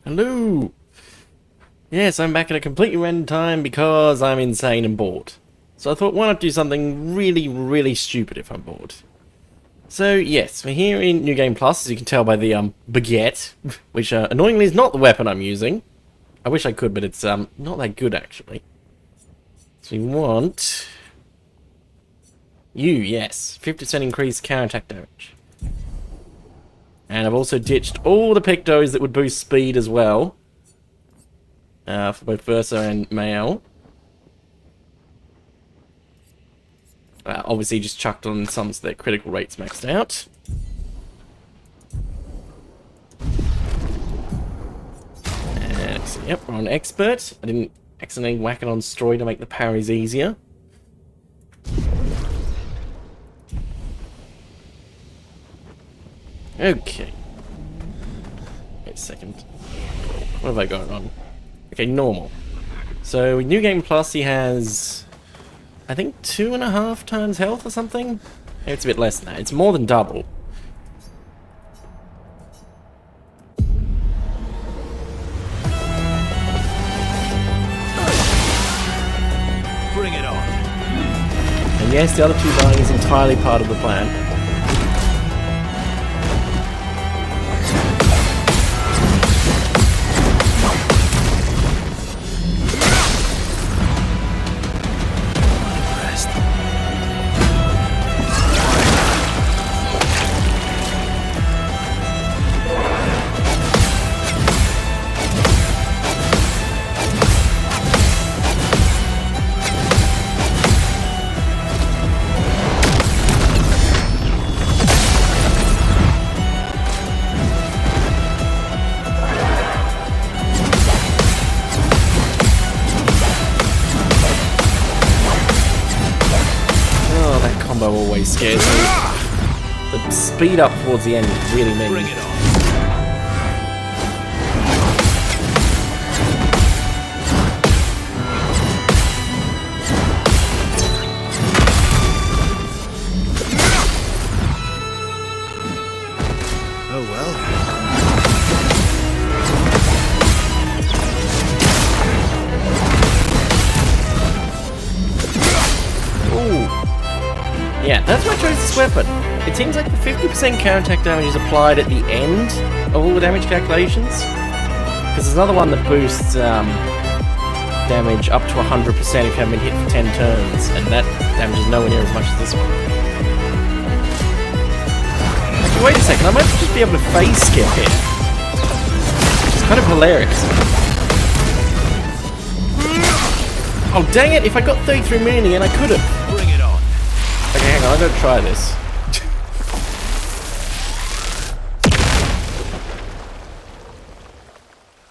Hello! Yes, I'm back at a completely random time because I'm insane and bored. So I thought, why not do something really, really stupid if I'm bored? So yes, we're here in New Game Plus, as you can tell by the baguette, which annoyingly is not the weapon I'm using. I wish I could, but it's not that good actually. So we want you, yes, 50% increased counterattack damage. And I've also ditched all the pictos that would boost speed as well. For both Verso and Male. Obviously just chucked on some so their critical rates maxed out. And so, yep, we're on Expert. I didn't accidentally whack it on Story to make the parries easier. Okay. Wait a second. What have I got on? Okay, normal. So, New Game Plus, he has, I think, 2.5 times health or something? Maybe it's a bit less than that. It's more than double. Bring it on. And yes, the other two dying is entirely part of the plan. Always scares me. The speed up towards the end is really mean. Bring it on. Oh well. Yeah, that's why I chose this weapon. It seems like the 50% counterattack damage is applied at the end of all the damage calculations. Because there's another one that boosts damage up to 100% if you haven't been hit for 10 turns, and that damage is nowhere near as much as this one. Actually, wait a second, I might just be able to phase skip here. Which is kind of hilarious. Oh dang it, if I got 33 million again I could have. Bring it on. Okay, hang on, I'm gonna try this.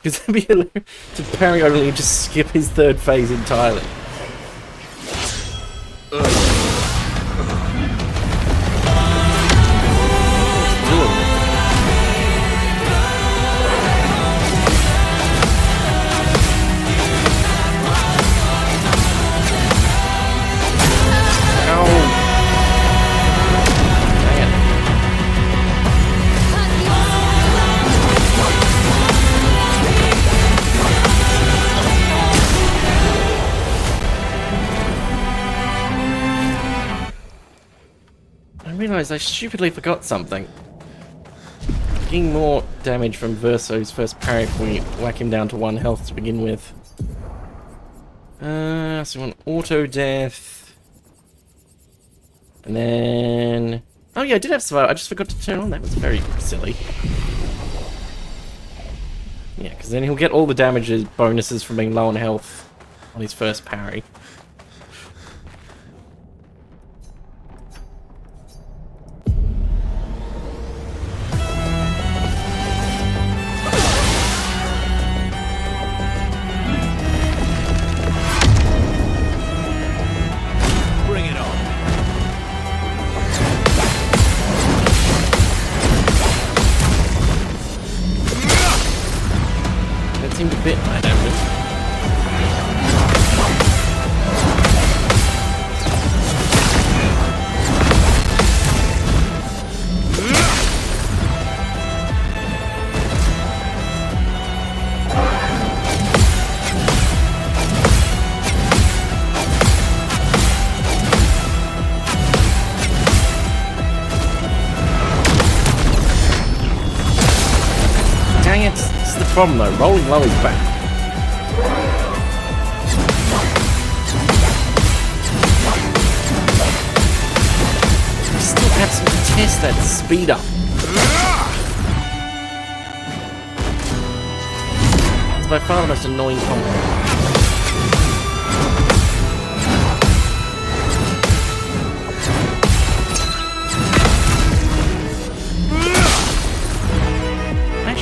Because that'd be hilarious to parry only and just skip his third phase entirely. I realised I stupidly forgot something. Getting more damage from Verso's first parry if we whack him down to 1 health to begin with. So we want auto death. And then... oh yeah, I did have survival. I just forgot to turn on. That was very silly. Yeah, because then he'll get all the damages bonuses from being low on health on his first parry. Seemed a bit my damage. Dang it, this is the problem though. Rolling low is bad. We still have some to test that speed up. It's by far the most annoying combo.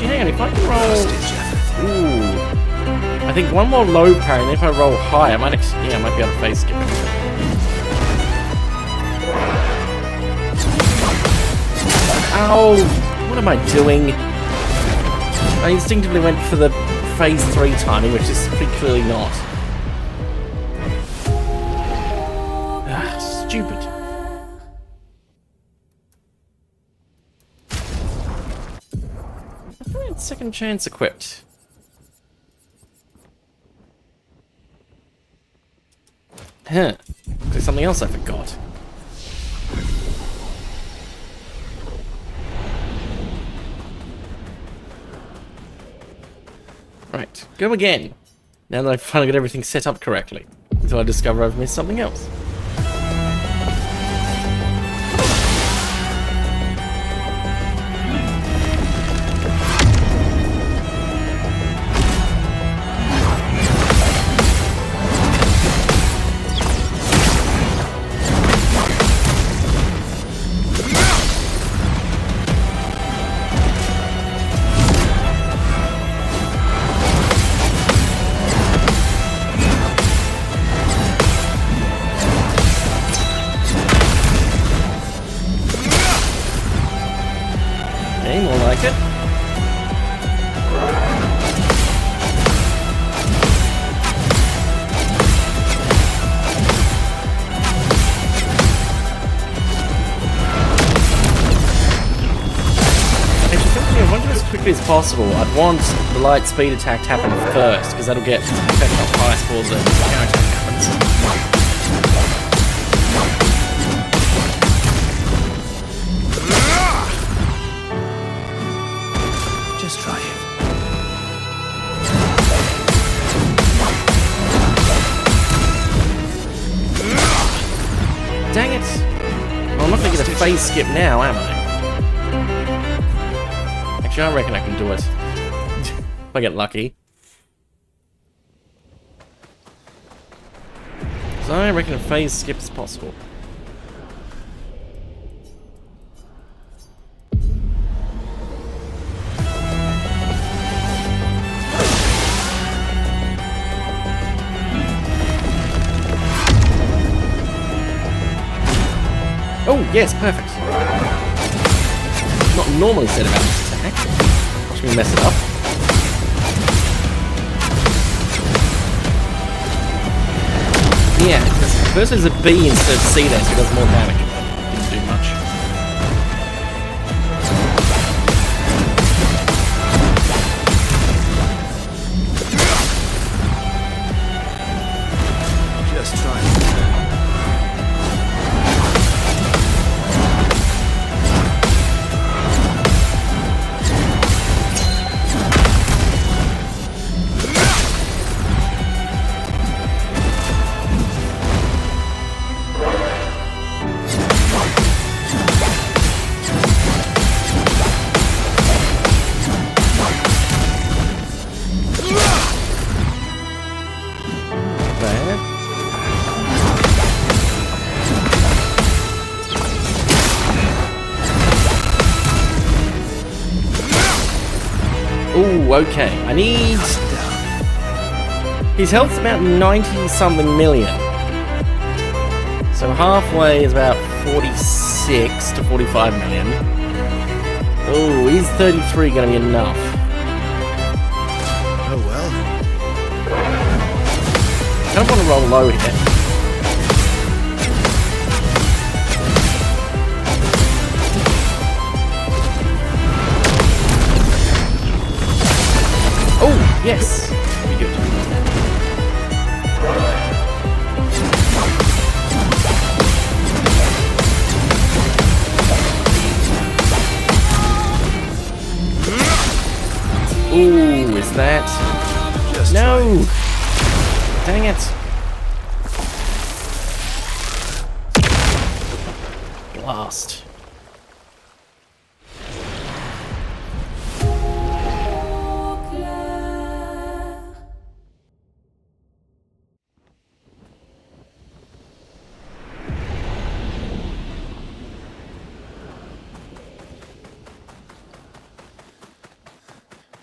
Hang on, if I can roll... Ooh. I think one more low parry, and if I roll high, I might actually... Yeah, I might be able to phase skip it. Ow! What am I doing? I instinctively went for the phase 3 timing, which is pretty clearly not. Stupid. Second chance equipped. Huh. There's something else I forgot. Right, go again. Now that I've finally got everything set up correctly. Until I discover I've missed something else. More like it. Actually, I wonder as quickly as possible. I'd want the light speed attack to happen first, because that'll get effect on high scores and counter attack happens. Just try it. Dang it! Well, I'm not going to get a phase skip now, am I? Actually, I reckon I can do it. If I get lucky. So I reckon a phase skip is possible. Oh, yes, perfect. Not normally said about this attack. Watch me mess it up. Yeah, first there's a B instead of C there, so it does more damage. Didn't do much. Just try it. Ooh, okay. I need... His health's about 90-something million. So halfway is about 46 to 45 million. Ooh, is 33 going to be enough? Oh well. I don't want to roll low here. Oh, yes. Pretty good. Ooh, is that? Just No! Dang it! Blast.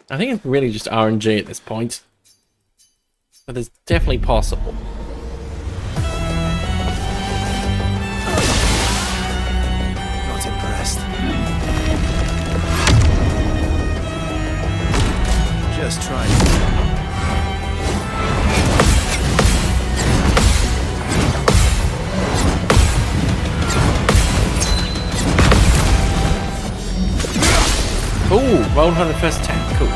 I think it's really just RNG at this point. But it's definitely possible. Not impressed. Just try it. Ooh, rolled on the first attack. Cool.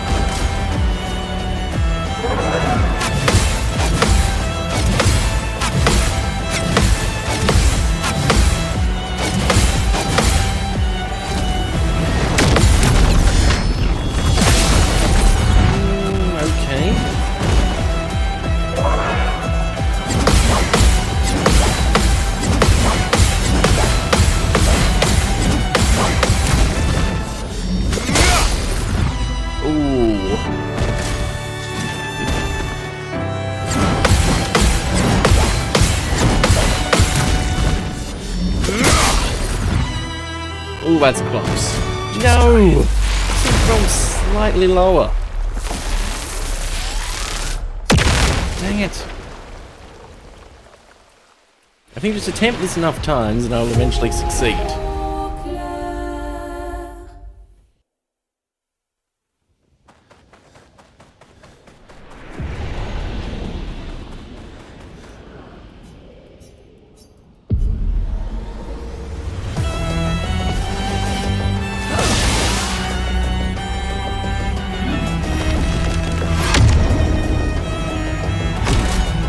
Okay. Ooh. Ooh, that's close. No! It's rolled slightly lower. Dang it. I think just attempt this enough times and I'll eventually succeed.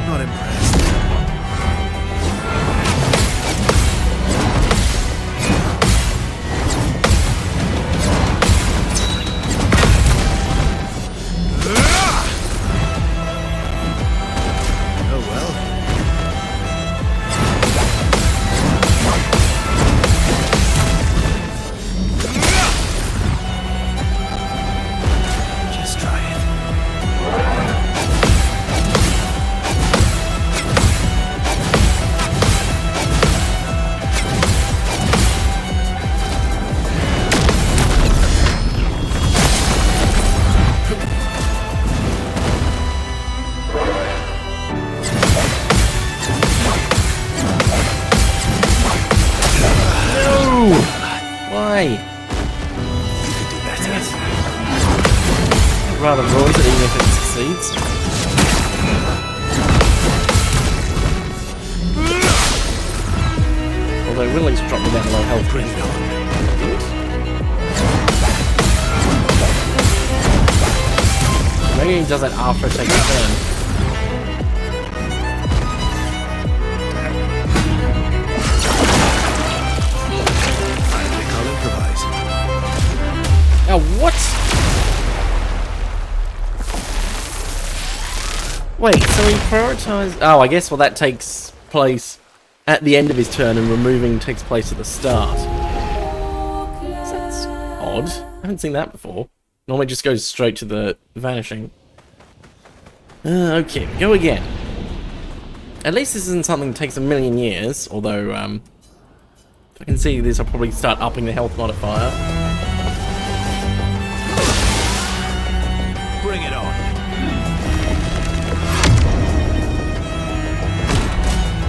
Not impressed. Oh well. Just try it. No! Why? Could do better. I'd rather ruins it even if it succeeds. Although it will at least drop me down to low health. Bring it on. Maybe he does that after I take a turn. I think I'll improvise. Oh, what? Wait, so he prioritized... Oh, I guess, well, that takes place at the end of his turn and removing takes place at the start. That's odd. I haven't seen that before. Normally it just goes straight to the vanishing. Okay, go again. At least this isn't something that takes a million years, although, if I can see this, I'll probably start upping the health modifier. Bring it on.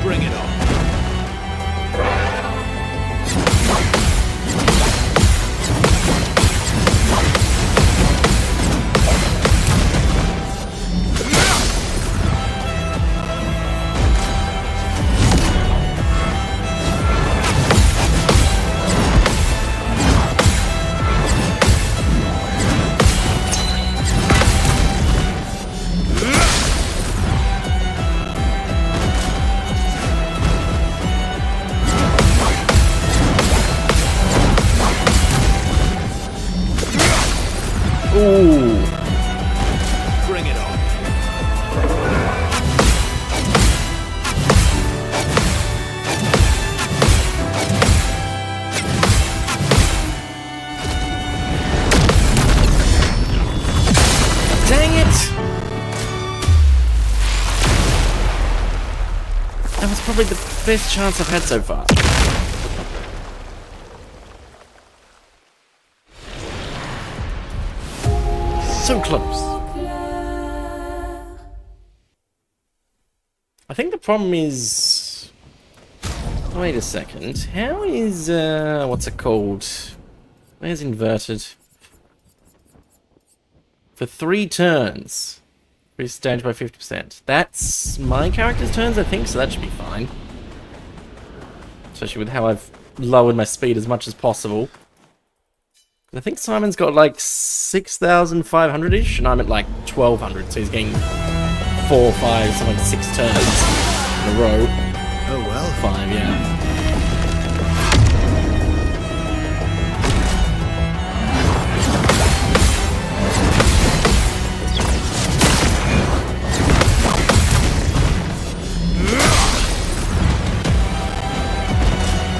Bring it on. probably the best chance I've had so far. So close. I think the problem is... Wait a second. How is, what's it called? Where's inverted? For 3 turns. Increase damage by 50%. That's my character's turns, I think, so that should be fine. Especially with how I've lowered my speed as much as possible. I think Simon's got like 6,500-ish, and I'm at like 1,200, so he's getting 4, 5, something like 6 turns in a row. Oh well. 5, yeah.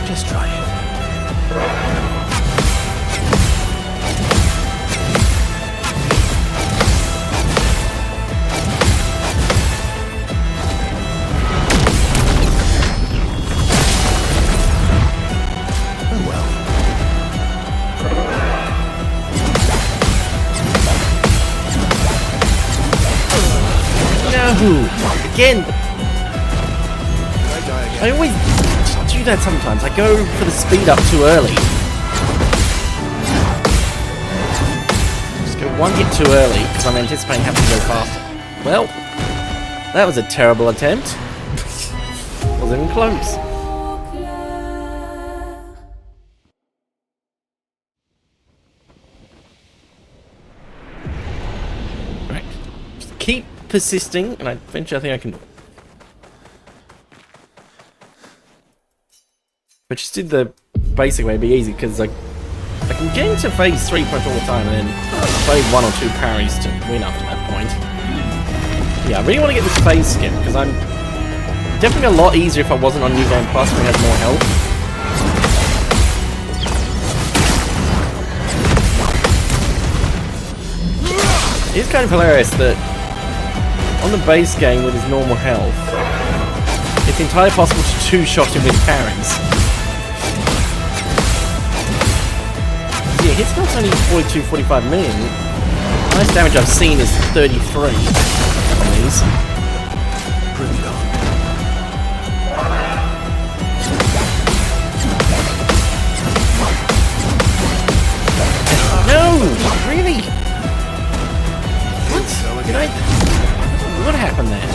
Just try it. Again! I always do that sometimes. I go for the speed up too early. Just go one hit too early because I'm anticipating having to go faster. Well, that was a terrible attempt. Wasn't even close. Right. Just keep persisting, and eventually I think I can do it. But just did the basic way, it'd be easy, because I can get into phase 3 punch all the time, and then play 1 or 2 parries to win after that point. Yeah, I really want to get this phase skip, because I'm definitely a lot easier if I wasn't on New Game Plus, where he has more health. It's kind of hilarious that on the base game with his normal health, it's entirely possible to two-shot him with parries. Yeah, hit score's only 42, 45 million. The highest damage I've seen is 33 on these. Bring it on. No! Really? What? Did I... What happened there? I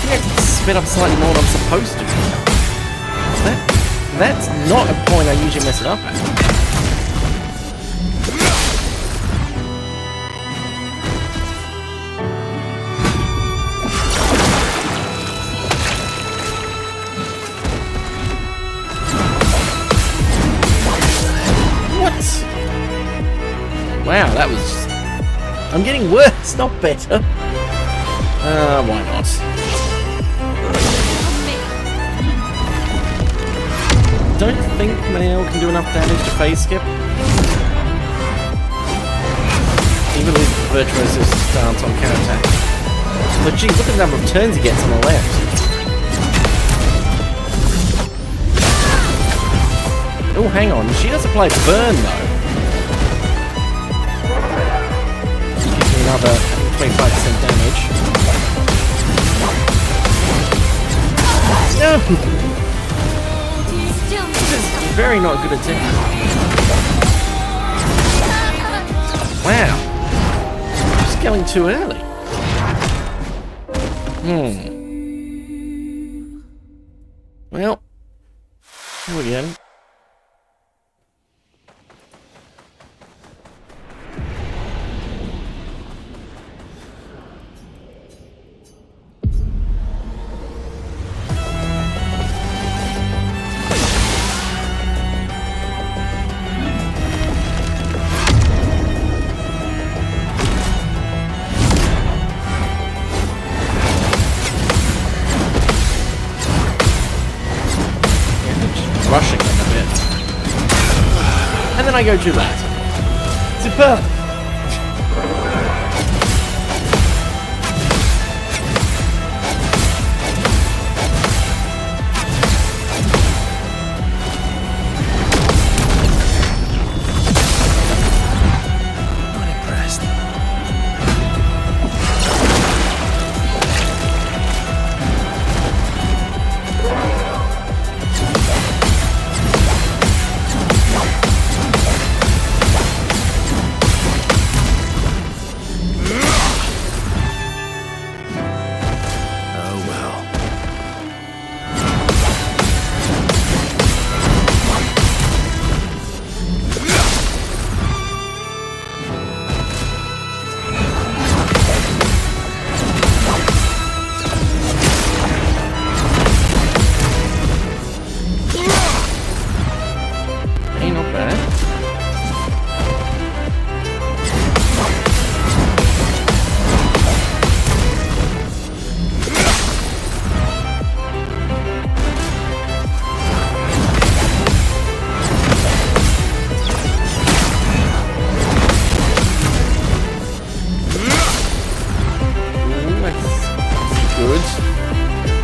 think I sped up slightly more than I'm supposed to. That's not a point I usually mess it up at. What? Wow, that was just... I'm getting worse, not better. Why not? Don't think Mail can do enough damage to phase skip. Even with Virtuoso's stance on counterattack. But geez, look at the number of turns he gets on the left. Oh, hang on. She does apply burn, though. Gives me another 25% damage. No! This is very not a good attempt. Wow. Just going too early. Well, here we go. Rushing them a bit. And then I go too late. Superb!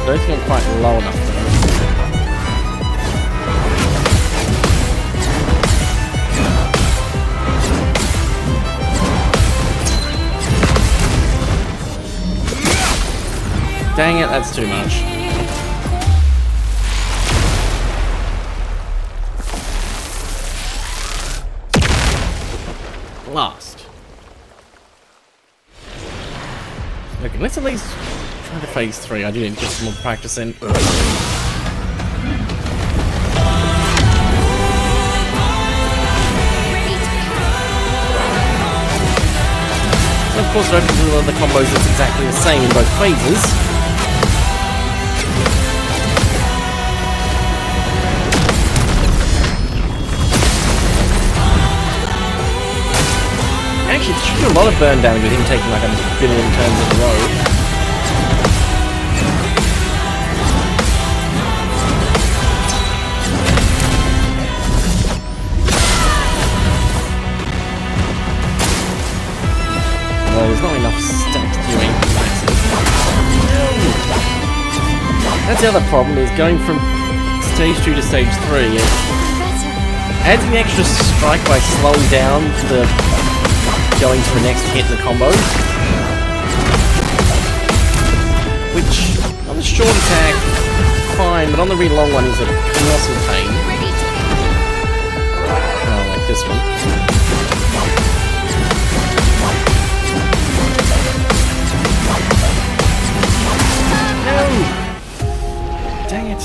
I don't think I'm quite low enough though. Dang it, that's too much. Last. Okay, let's at least try to phase 3. I do need to get some more practice in. And of course, it opens with one of the combos that's exactly the same in both phases. Actually, it should do a lot of burn damage with him taking like a billion turns in a row. Well, there's not enough stacks doing massive. That's the other problem, is going from stage 2 to stage 3. It adds an extra strike by slowing down the going to the next hit in the combo, which on the short attack fine, but on the really long one is a colossal pain. Oh, like this one. No! Dang it!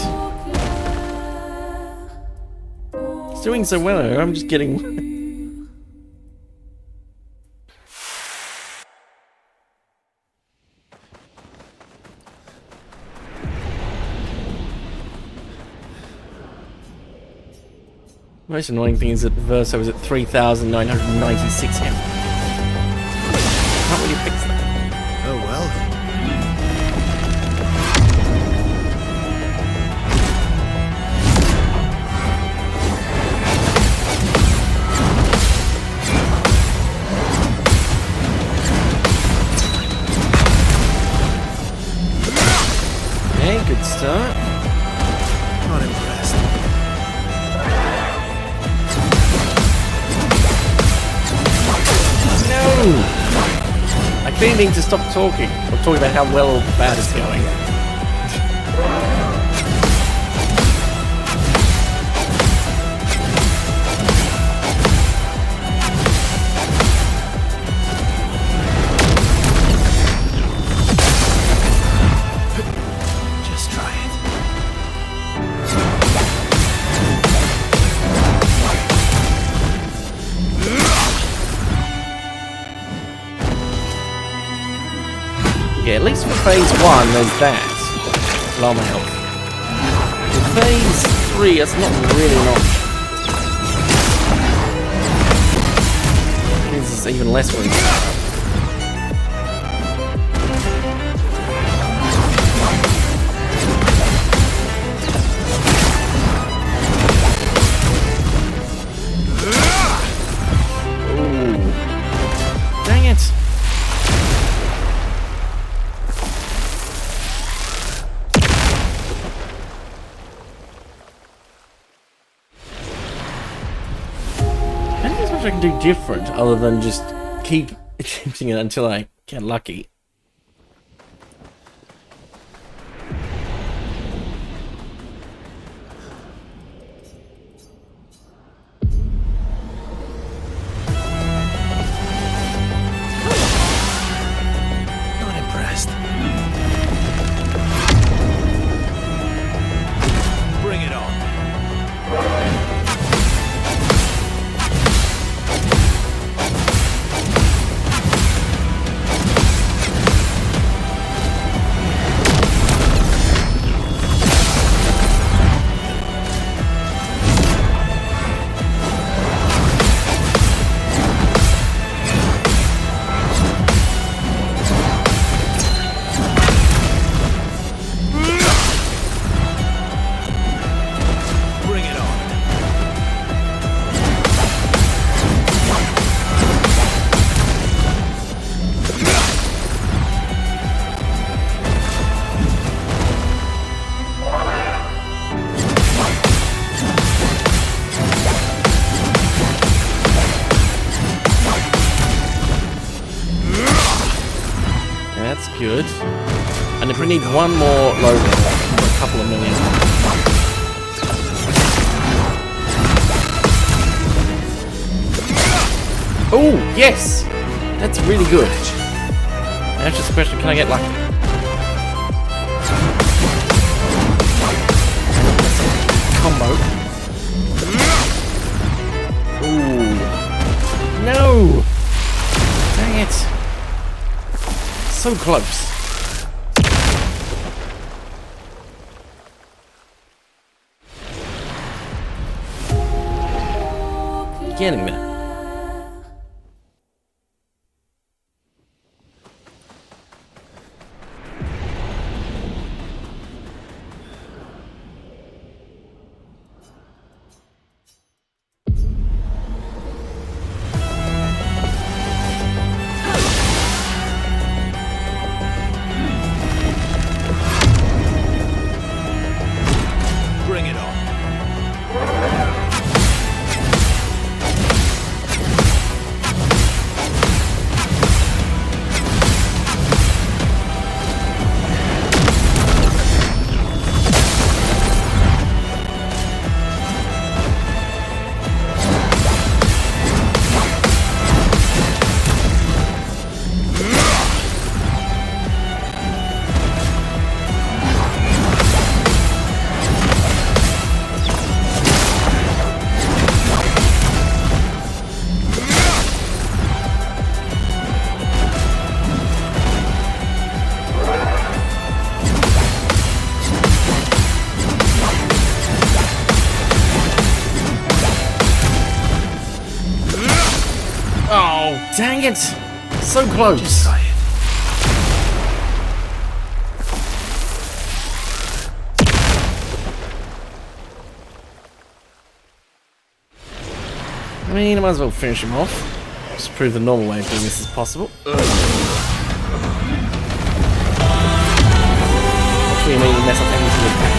It's doing so well. I'm just getting. Most annoying thing is that Verso is at 3,996 him. Can't really fix that. Oh well. Okay, good start. Not impressed. I clearly need to stop talking. Or talking about how well or bad it's going. Just try it. Yeah, at least for phase 1, there's that. Lower my health. For phase 3, that's not really an option. This is even less for Ooh. Dang it! I can do different other than just keep attempting it until I get lucky. Not impressed. Bring it on. that's good. And if we need one more load for a couple of million. Oh, yes! That's really good. Now it's just a question, can I get lucky? Combo. Ooh. No! Dang it. So close. Getting there. Bring it on. Oh, dang it! So close. Try it. I mean, I might as well finish him off. Just prove the normal way of doing this is possible. Actually, I mean, mess up anything with that.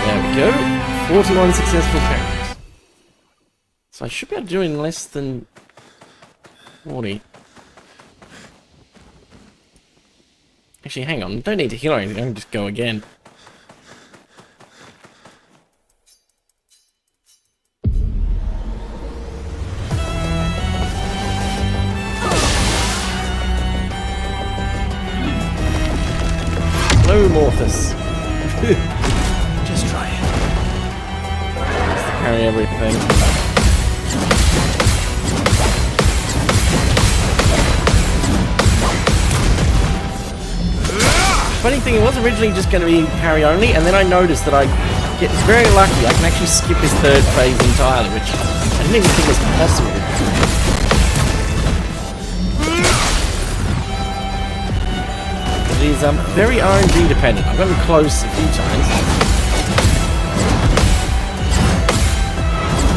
There we go. 41 successful parries. So I should be able to do it in less than 40. Actually, hang on. Don't need to heal or anything. I can just go again. Hello, Morthus. Just try it. Just to carry everything. Funny thing, it was originally just going to be parry only, and then I noticed that I get very lucky. I can actually skip his third phase entirely, which I didn't even think was possible. It is very RNG dependent. I've gotten close a few times.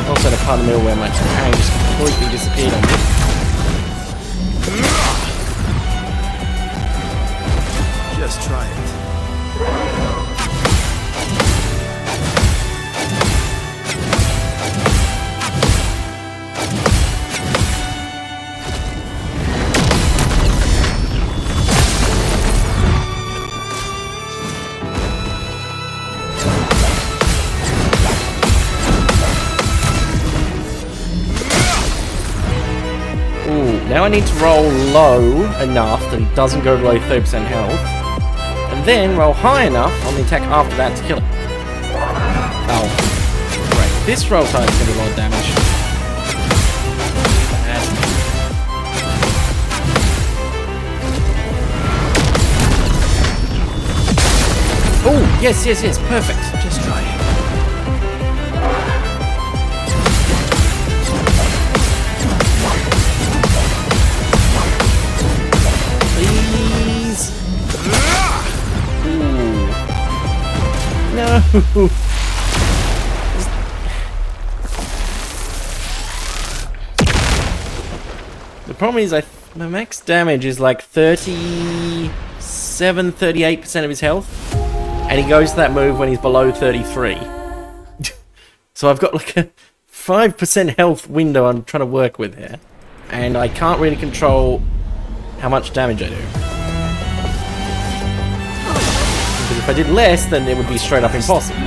Also had a part of the middle where my parry just completely disappeared on me. Just try it. Now I need to roll low enough that he doesn't go below 30% health, and then roll high enough on the attack after that to kill it. Oh, great. This roll time is going to do a lot of damage. Oh, yes, yes, yes, perfect. Just try it. Please. Ooh. No. The problem is my max damage is like 38% of his health. And he goes to that move when he's below 33. So I've got like a 5% health window I'm trying to work with here. And I can't really control how much damage I do. Because if I did less, then it would be straight up impossible.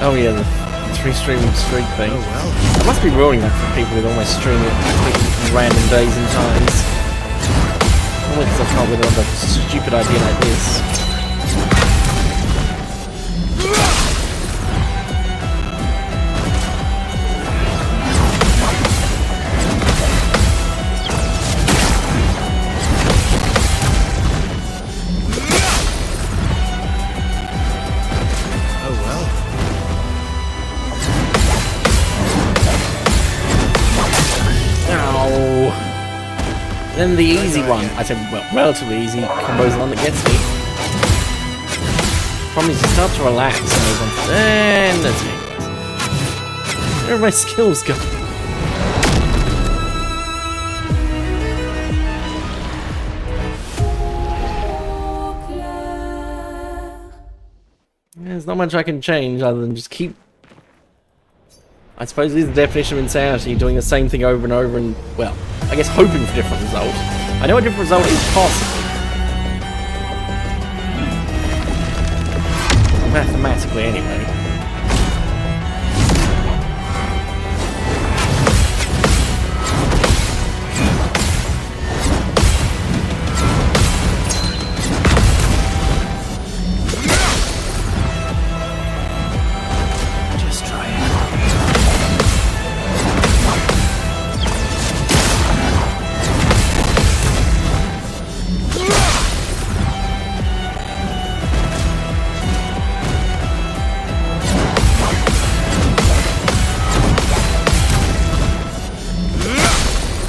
Oh yeah, the 3-stream streak thing. Oh well. I must be ruining that for people with almost streaming at completely random days and times. Only because I can't with another stupid idea like this. Oh well. Ow. Then the easy one. I said, well, relatively easy combo's the one that gets me. Problem is you start to relax and move on. And that's me. Where are my skills going? There's not much I can change other than just keep... I suppose this is the definition of insanity, doing the same thing over and over and, well, I guess hoping for a different result. I know a different result is possible. Mathematically, anyway. Just try it.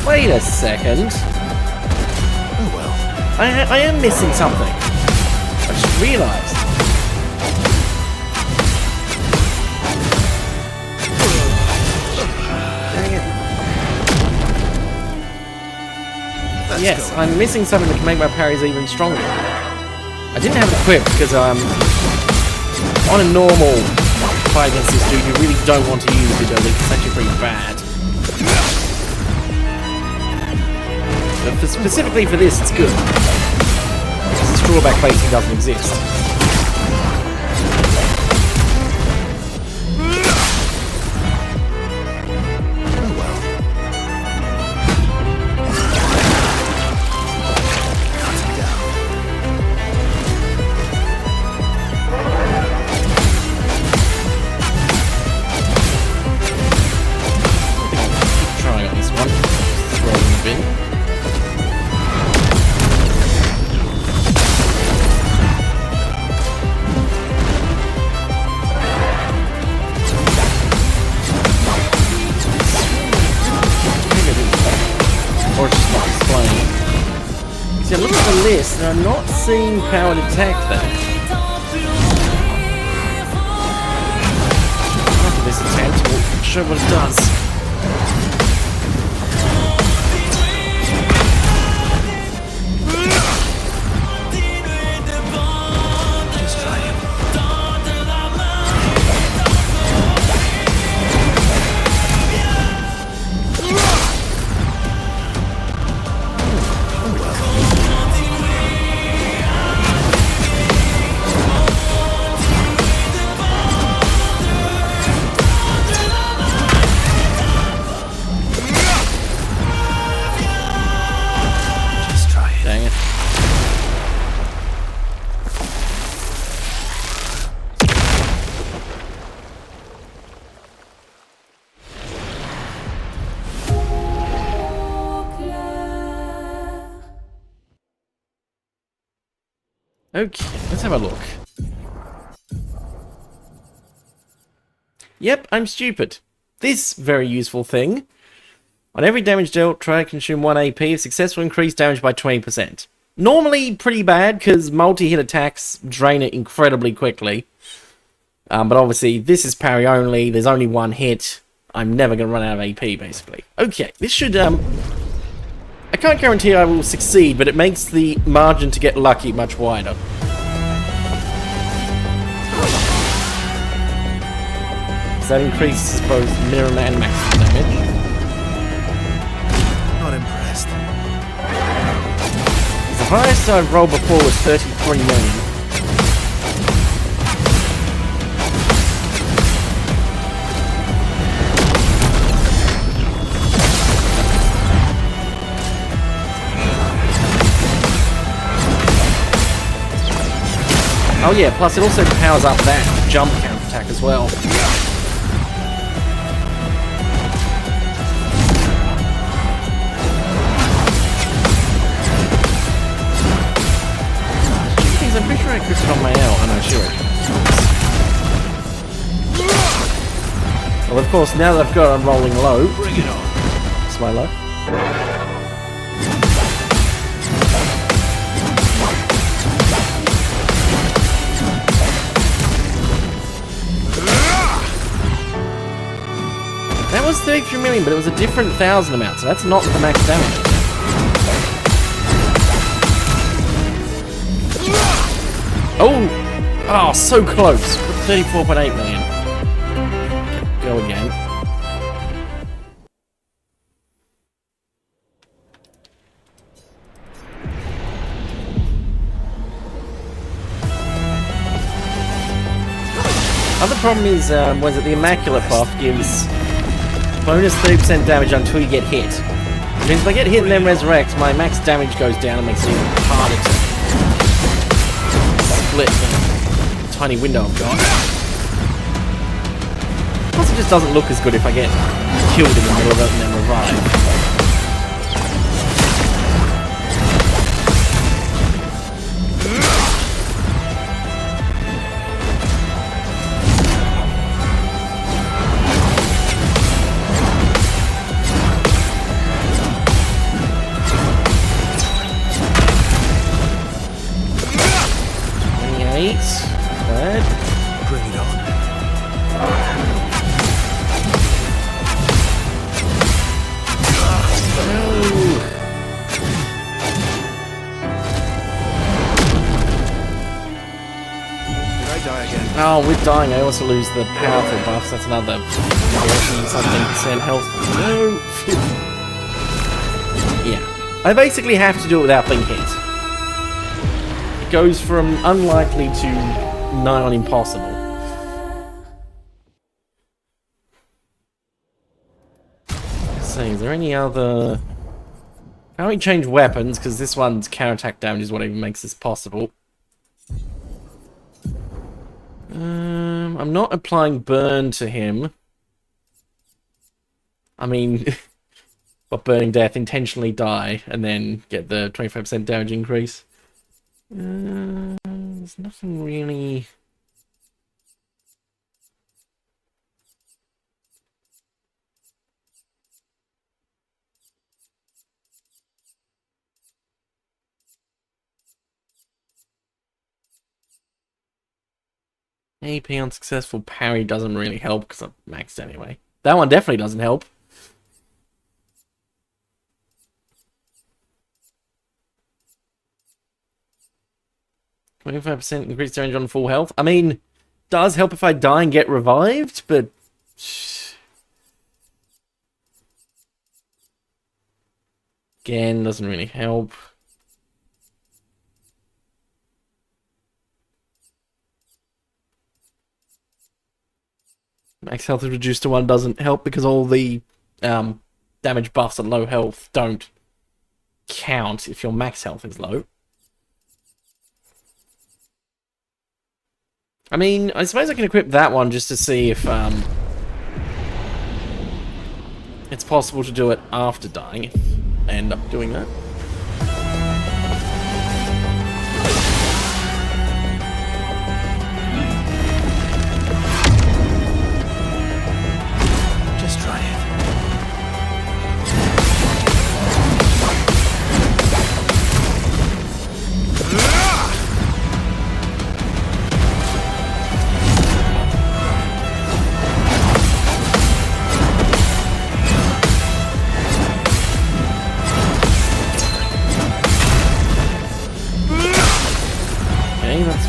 Wait a second. Oh well. I am missing something. I just realised. Dang it. Let's Yes, go. I'm missing something that can make my parries even stronger. I didn't have it equipped because on a normal fight against this dude, you really don't want to use the ability. It's actually pretty bad. But specifically for this, it's good. This drawback basically doesn't exist. Oh well. Cut him down. Keep trying on this one. Throw it in the bin. Or it's just not explained. See, I'm looking at the list and I'm not seeing powered attack there. After this attempt, we'll show what it does. Just try it. Oh well. Just try it. Dang it. Okay, let's have a look. Yep, I'm stupid. This very useful thing On every damage dealt, try to consume 1 AP. If successful, increase damage by 20%. Normally pretty bad, because multi-hit attacks drain it incredibly quickly. But obviously, this is parry only. There's only 1 hit. I'm never going to run out of AP, basically. Okay, this should... I can't guarantee I will succeed, but it makes the margin to get lucky much wider. So that increases both minimum and maximum damage. Not impressed. The highest I've rolled before was 33 million. Oh yeah, plus it also powers up that jump counter attack as well. I'm pretty sure I critted on my L. Oh no, sure. Well, of course, now that I've got it, I'm rolling low. Bring it on. It's my low. That was 33 million, but it was a different 1,000 amount, so that's not the max damage. Oh, so close. 34.8 million. Okay, go again. Other problem is, was it the Immaculate buff gives bonus 30% damage until you get hit. Which means if I get hit and then resurrect, my max damage goes down and makes it even harder to split the tiny window I've got. Plus it just doesn't look as good if I get killed in the middle of it and then revive. Bring it on. Did I die again? Oh, with dying I also lose the powerful buffs. That's another 40-something% health. No! Yeah. I basically have to do it without being hit. It goes from unlikely to nigh on impossible. Let's see, is there any other... How do we change weapons? Because this one's counterattack damage is what even makes this possible. I'm not applying burn to him. I mean, but burning death, intentionally die, and then get the 25% damage increase. There's nothing really... AP unsuccessful parry doesn't really help because I'm maxed anyway. That one definitely doesn't help. %, increased damage on full health. I mean, does help if I die and get revived, but... Again, doesn't really help. Max health is reduced to 1 doesn't help because all the damage buffs at low health don't count if your max health is low. I mean, I suppose I can equip that one just to see if it's possible to do it after dying, if I end up doing that. Just try it.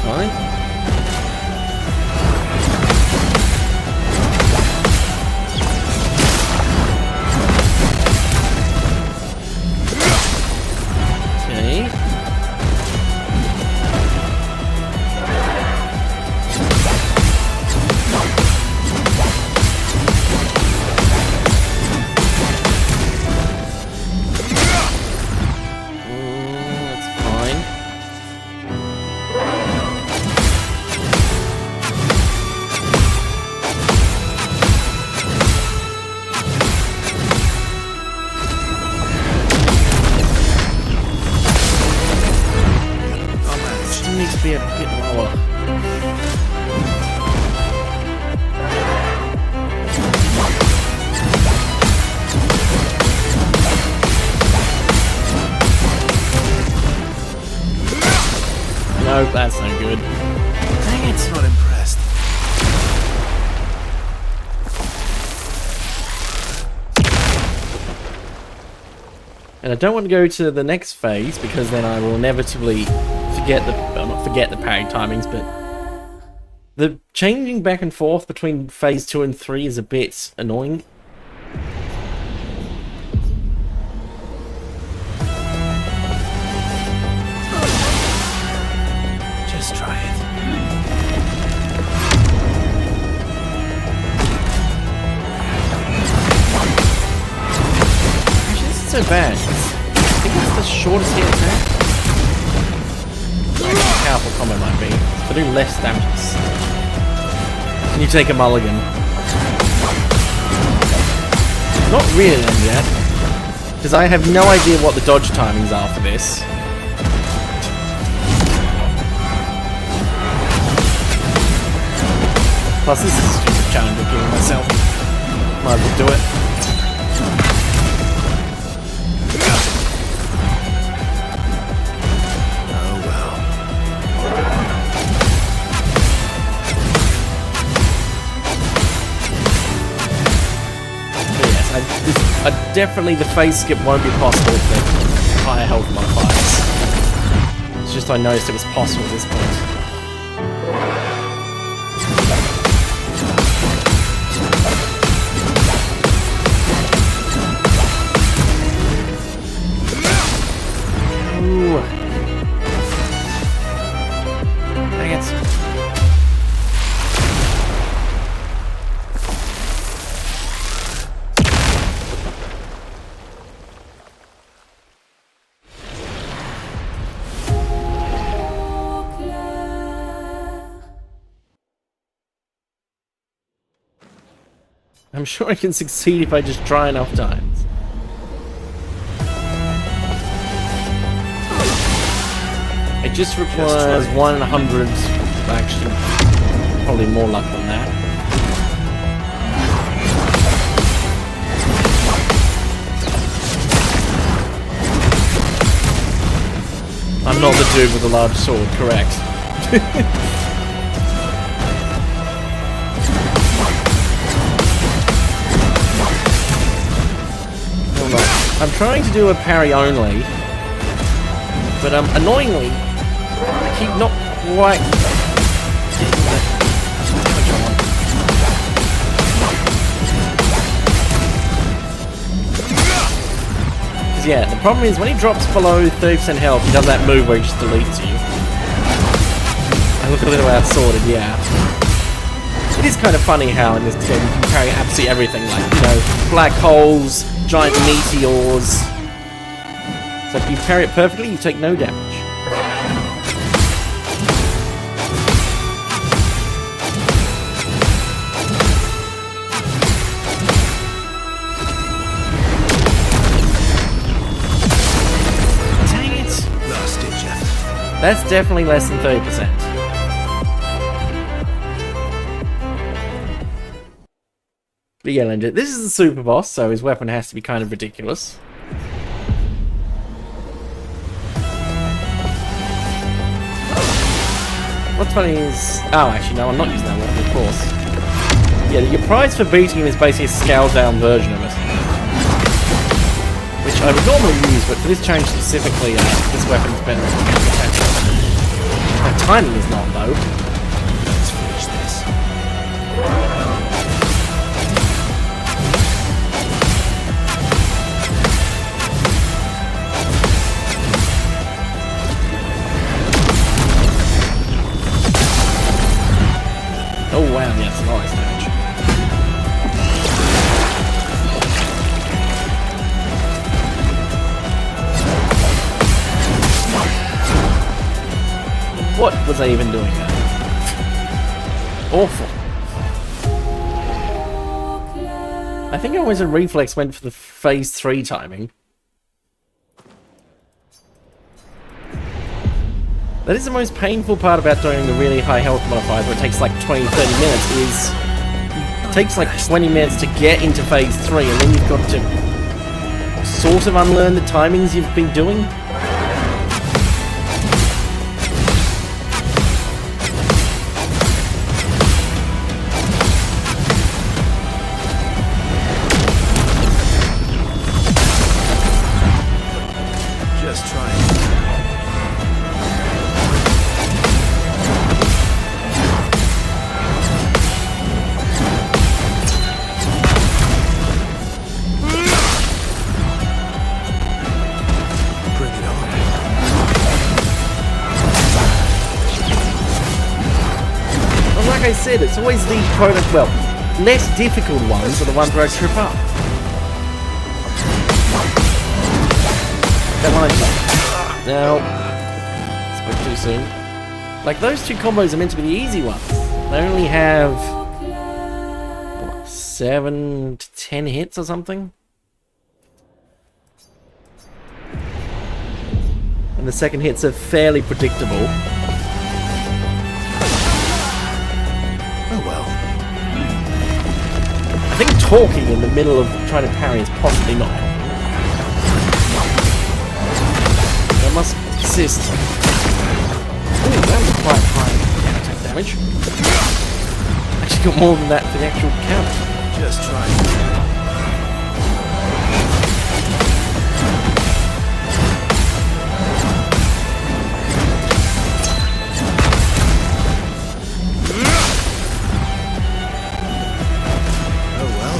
fine. Okay. That's fine. Still needs to be a bit lower. Nope, that's no good. Dang it. Not impressed. And I don't want to go to the next phase because then I will inevitably forget the, well, not forget the parry timings, but the changing back and forth between phase 2 and 3 is a bit annoying. Just try it. Actually, this isn't so bad. I think it's the shortest hit attack. Actually, a powerful combo might be. If I do less damages. Can you take a mulligan? Not really yet. Because I have no idea what the dodge timings are for this. Plus, this is a stupid challenge I'm giving myself. Might as well do it. Oh well. But yes, definitely the phase skip won't be possible with the higher health modifiers. It's just I noticed it was possible at this point. Ooh. Dang it. I'm sure I can succeed if I just try enough times. It just requires 1 in 100, actually, probably more luck than that. I'm not the dude with the large sword, correct. Hold on. I'm trying to do a parry only, but annoyingly, I keep not quite getting that damage on. Because yeah, the problem is when he drops below 30% health, he does that move where he just deletes you. I look a little outsorted, yeah. It is kind of funny how in this game you can parry absolutely everything, like, you know, black holes, giant meteors. So if you parry it perfectly, you take no damage. Dang it! Last ditch effort. That's definitely less than 30%. But yeah, this is the super boss, so his weapon has to be kind of ridiculous. What's funny is... Oh, actually, no, I'm not using that weapon, of course. Yeah, your prize for beating him is basically a scaled-down version of it. Which I would normally use, but for this challenge specifically, this weapon's better. A timing is not, though. Let's finish this. Oh wow, yes, nice damage. What was I even doing there? Awful. I think I always a reflex went for the phase 3 timing. That is the most painful part about doing the really high health modifiers, where it takes like 20-30 minutes, is it takes like 20 minutes to get into phase 3, and then you've got to sort of unlearn the timings you've been doing. Just try it. Bring it on. Well, like I said, it's always the less difficult ones are the ones where I trip up. That one no. Spoke too soon. Like, those two combos are meant to be the easy ones. They only have what, 7 to 10 hits or something. And the second hits are fairly predictable. Oh well. I think talking in the middle of trying to parry is possibly not helpful. I must persist. Ooh, that was quite high attack damage. Actually got more than that for the actual count. Just try it. Oh well.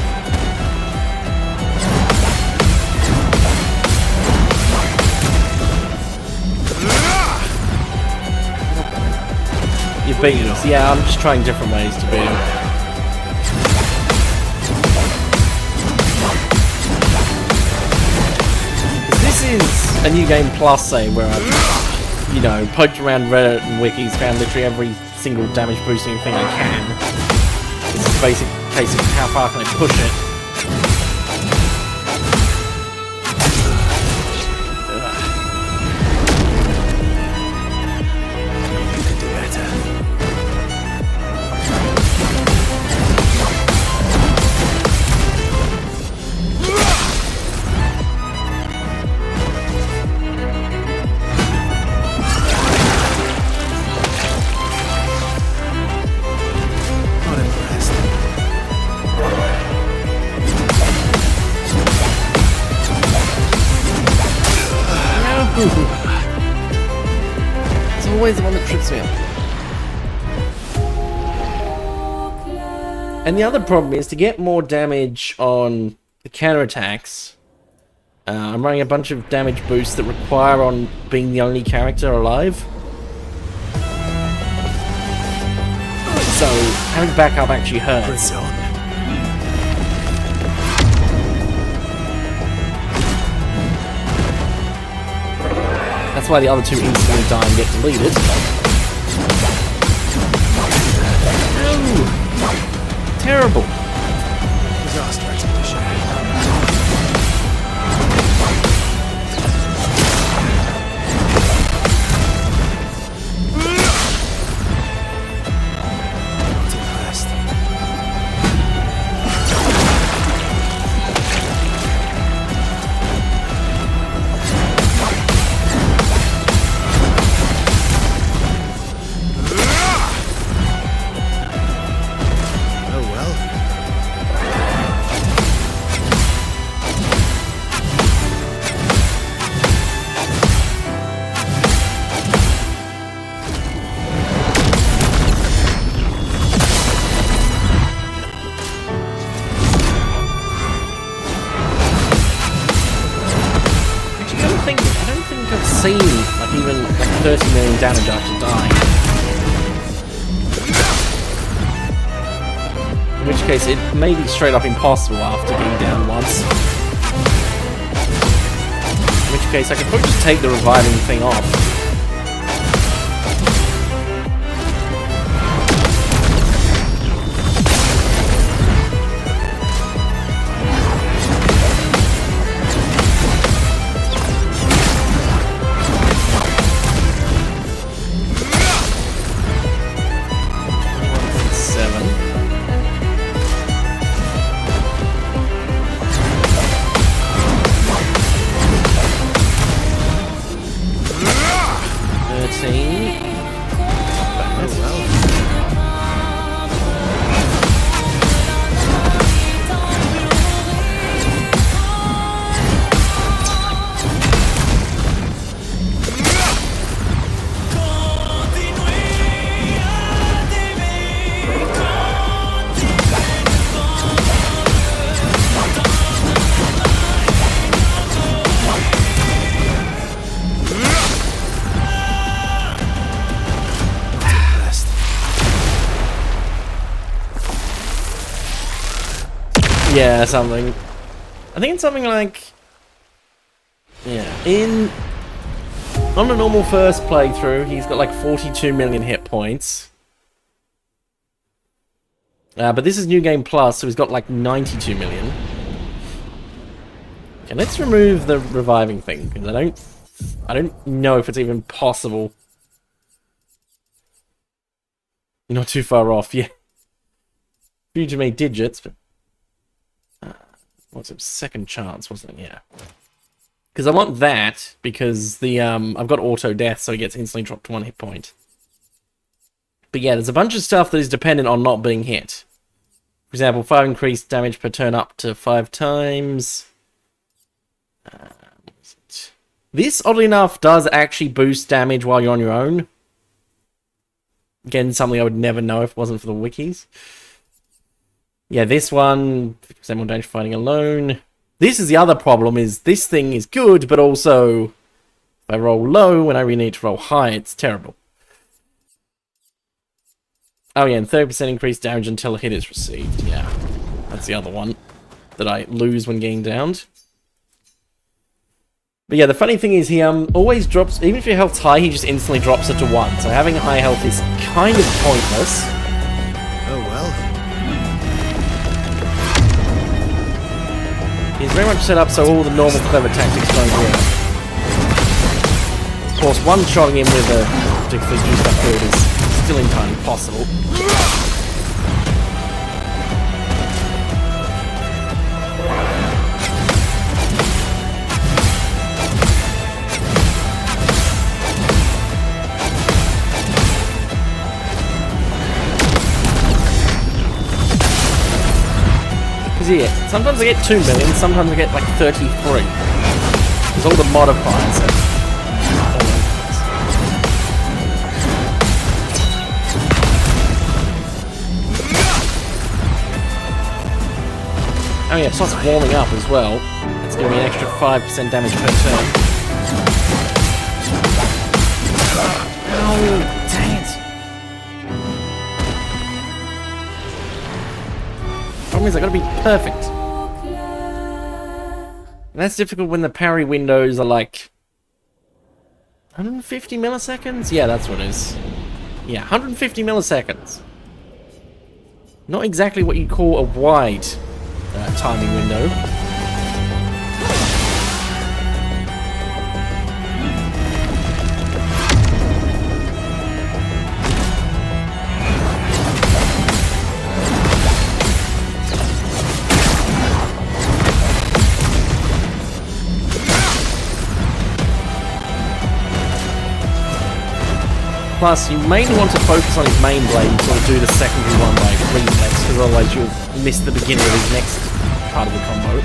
You beat us. Yeah, I'm just trying different ways to beat him. This is a new game plus, say, where I've, you know, poked around Reddit and wikis, found literally every single damage boosting thing I can. This is a basic case of how far can I push it. You can do better. Not impressed. No! It's always the one that trips me up. And the other problem is to get more damage on the counterattacks. I'm running a bunch of damage boosts that require on being the only character alive. So having backup actually Bring hurts. it on. That's why the other two instantly die and get deleted. No! Terrible. Disaster expedition. Not impressed. Oh well. 30 million damage after dying. In which case, it may be straight up impossible after getting down once. In which case, I could probably just take the reviving thing off. Yeah, something. I think it's something like... Yeah, on a normal first playthrough, he's got like 42 million hit points. But this is New Game Plus, so he's got like 92 million. Okay, let's remove the reviving thing, because I don't know if it's even possible. You're not too far off, yeah. Future made digits, but... what's it? Second chance, wasn't it? Yeah. Because I want that, because the I've got auto death, so he gets instantly dropped to 1 hit point. But yeah, there's a bunch of stuff that is dependent on not being hit. For example, 5 increased damage per turn up to 5 times. This, oddly enough, does actually boost damage while you're on your own. Again, something I would never know if it wasn't for the wikis. Yeah, this one, 50% more damage fighting alone. This is the other problem, is this thing is good, but also, if I roll low when I really need to roll high, it's terrible. Oh yeah, and 30% increased damage until a hit is received. Yeah, that's the other one that I lose when getting downed. But yeah, the funny thing is he always drops, even if your health's high, he just instantly drops it to 1. So having high health is kind of pointless. Oh well. He's very much set up so all the normal clever tactics don't work. Of course, one-shotting him with a particularly juiced up build is still entirely possible. Yeah, sometimes I get 2 million, sometimes I get like 33. Because all the modifiers are all over the place. Oh yeah, it starts warming up as well. It's giving me an extra 5% damage per turn. Oh, dang it. Problem is, I gotta be perfect. And that's difficult when the parry windows are like 150 milliseconds? Yeah, that's what it is. Yeah, 150 milliseconds. Not exactly what you'd call a wide timing window. Plus, you mainly want to focus on his main blade and sort of do the secondary one by reflex, because otherwise you'll miss the beginning of his next part of the combo.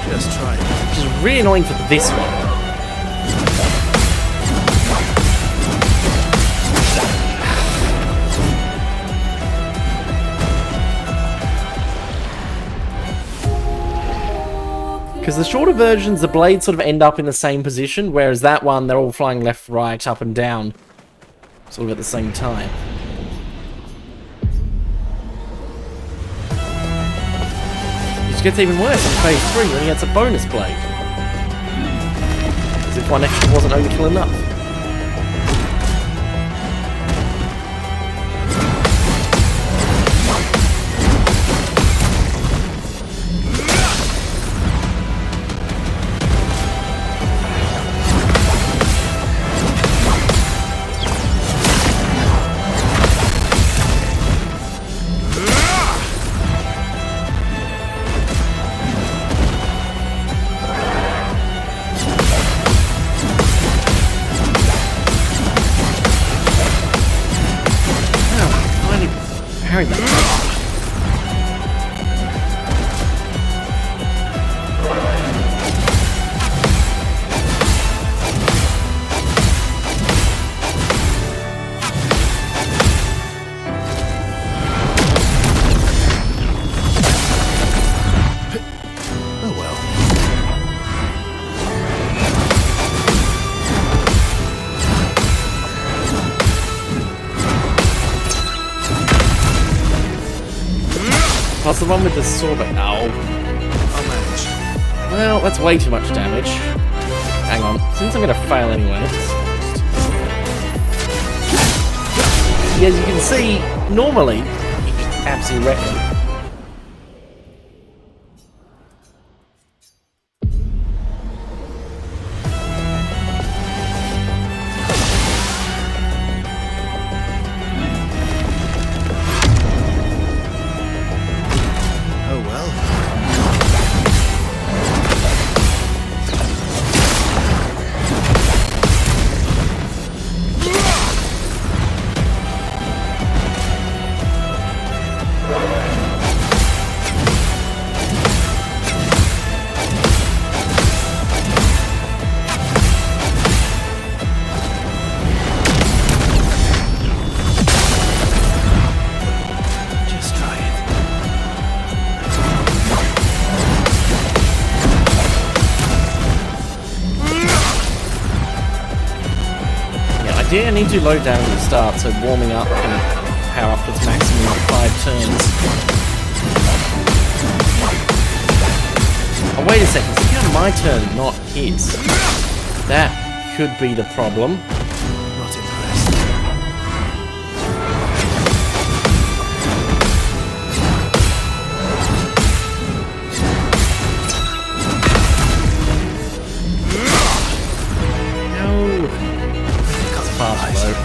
Just try it. Which is really annoying for this one. Because the shorter versions, the blades sort of end up in the same position, whereas that one, they're all flying left, right, up and down, sort of at the same time. It just gets even worse in phase 3 when he gets a bonus blade. As if one extra wasn't overkill enough. Parry that. Oh well. Plus the one with the sword. Ow. I'll manage. Well, that's way too much damage. Hang on. Since I'm gonna fail anyway. Yeah, as you can see, normally, you just absolutely wreck him. Oh well. Just try it. Yeah, I did need to load down at the start, so warming up can power up to its maximum of 5 turns. Oh, wait a second, it's count my turn, not his. That could be the problem. Not impressed. No. That's fast though.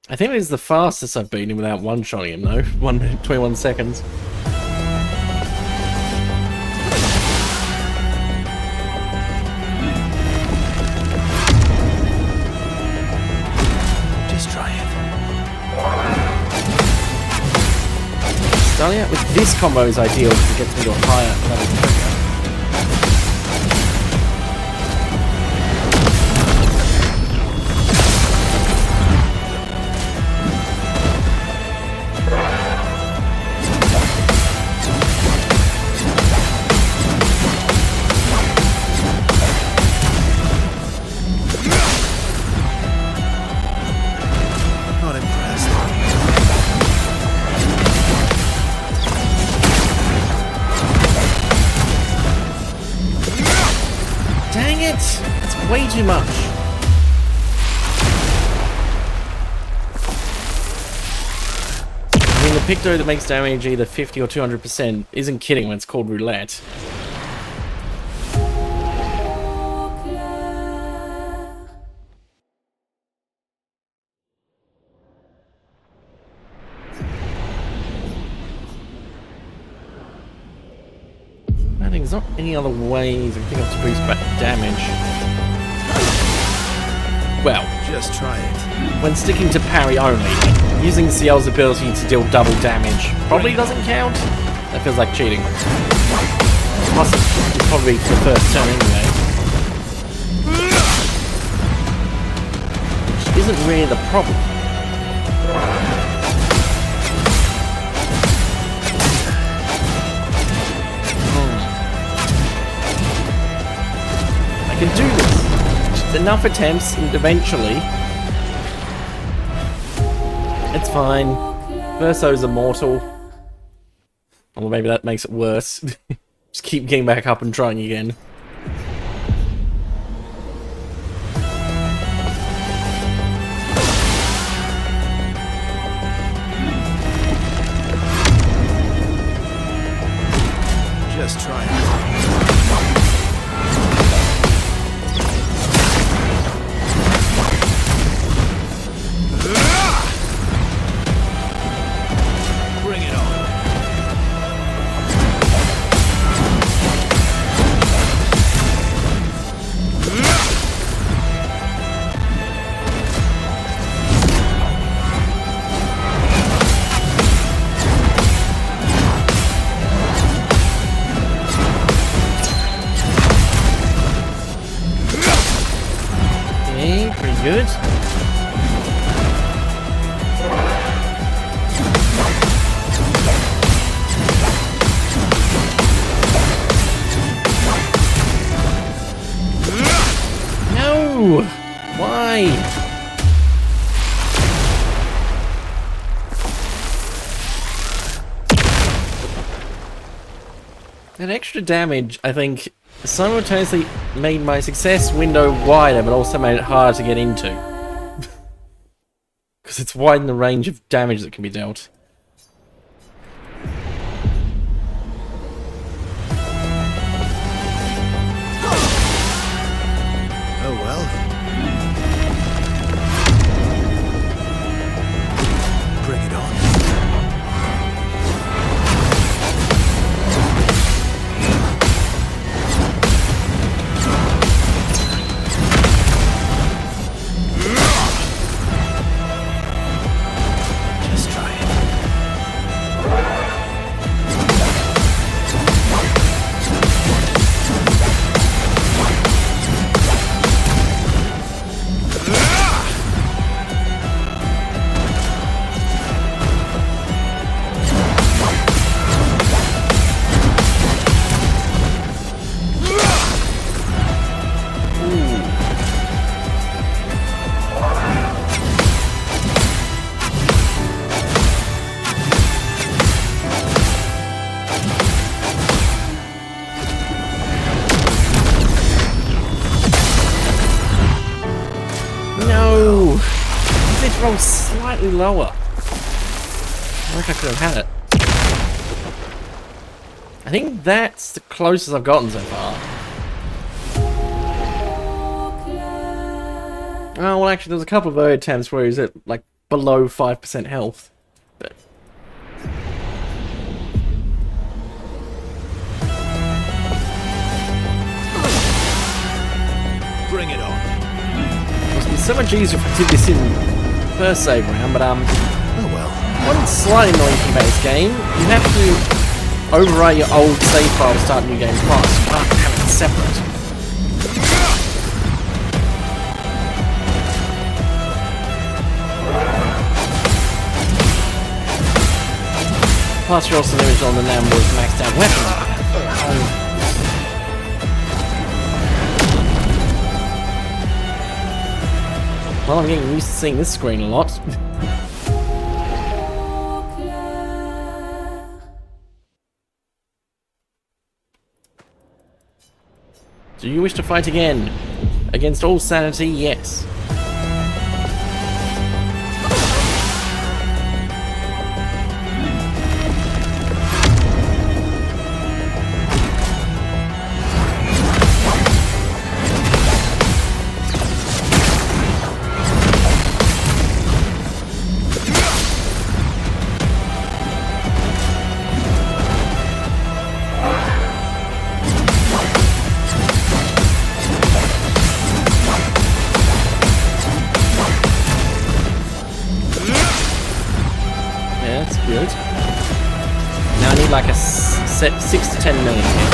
I think this is the fastest I've beaten him without one-shotting him though. 21 seconds. Just try it. Starting out with this combo is ideal because it gets me to a higher level trigger. Not impressed. Dang it! It's way too much. I mean, the Picto that makes damage either 50 or 200% isn't kidding when it's called roulette. I think there's not any other ways I think of to boost back damage. Well, Just try it. when sticking to parry only, like using Ciel's ability to deal double damage probably doesn't count. That feels like cheating. Plus, it's probably for the first turn anyway. Which isn't really the problem. I can do this. Just enough attempts and eventually... It's fine. Verso's immortal. Or maybe that makes it worse. Just keep getting back up and trying again. Just try it. Bring it on. Okay, pretty good. No! Why? That extra damage, I think, simultaneously made my success window wider, but also made it harder to get into. Because it's widened the range of damage that can be dealt. Oh well. Bring it on. Just try it. No! This roll slightly lower. I reckon I could have had it. I think that's the closest I've gotten so far. Oh, well actually there's a couple of early attempts where he's at like below 5% health. But Bring it on. it must be so much easier if I did this in the first save round, but Oh well. one slightly annoying thing about this game, you have to overwrite your old save file to start new game fast. You can't have it separate. Plus you're also limited on the number of maxed out weapons. Well, I'm getting used to seeing this screen a lot. Do you wish to fight again? Against all sanity, yes. Good. Now I need like a set 6 to 10 million here.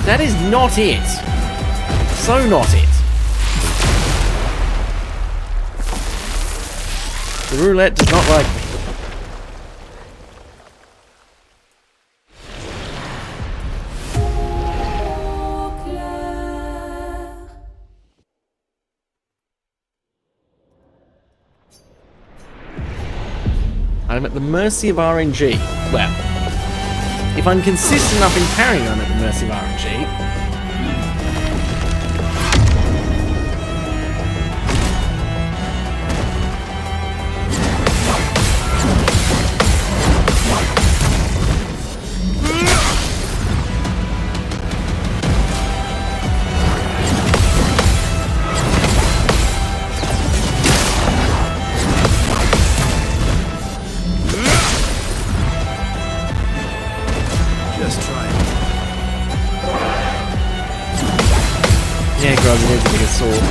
That is not it. So not it. The roulette does not like me. I'm at the mercy of RNG. Well, if I'm consistent enough in parrying, I'm at the mercy of RNG. Just try it. Yeah, Grubs needs a bigger sword.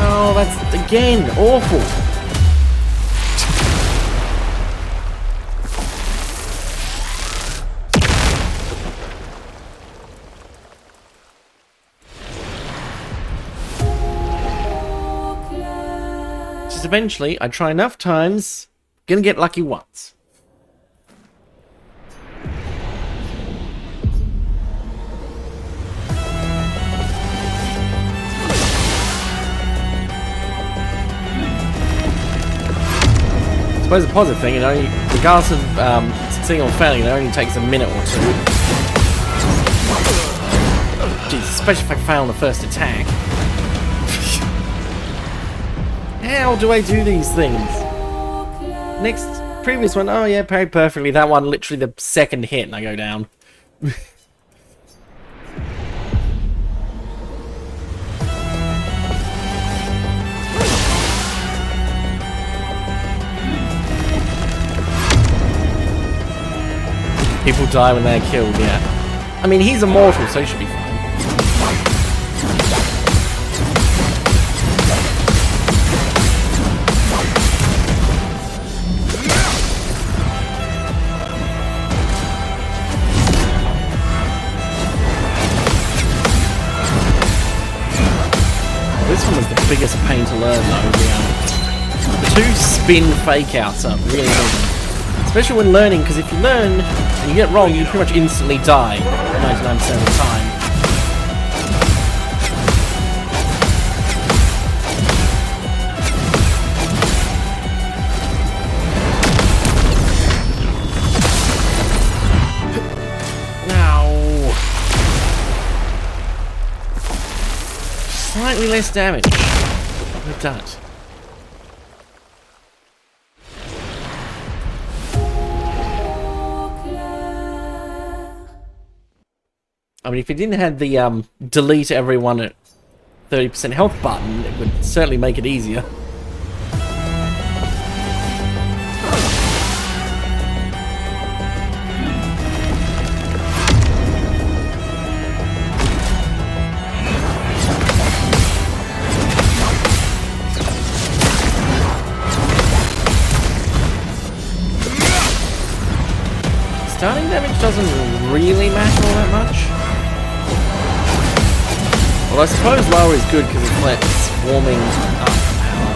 Oh, that's again awful. Just eventually, I try enough times, gonna get lucky once. I suppose the positive thing, it only, regardless of succeeding or failing, it only takes a minute or two. Jeez, especially if I fail on the first attack. How do I do these things? Next, previous one, oh yeah, parry perfectly. That one, literally the second hit and I go down. People die when they're killed, yeah. I mean, he's immortal, so he should be fine. This one was the biggest pain to learn, though. The two spin fake outs are really good. Especially when learning, because if you learn and you get it wrong, you pretty much instantly die 99% of the time. No. Slightly less damage. We've done it. I mean, if it didn't have the delete everyone at 30% health button, it would certainly make it easier. Starting damage doesn't really matter all that much. Well, I suppose lower is good because it lets warming up power.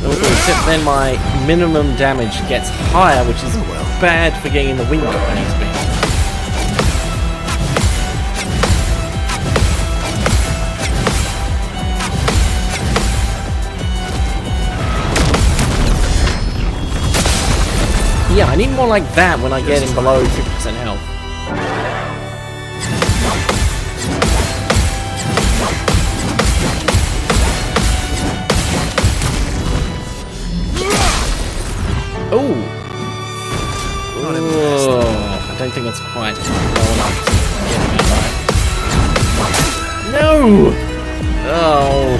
Except then my minimum damage gets higher, which is bad for getting in the window I need to be. Yeah, I need more like that when I get in below 50% health. Ooh. Oh, I don't think that's quite low enough to get him out right. No! Oh.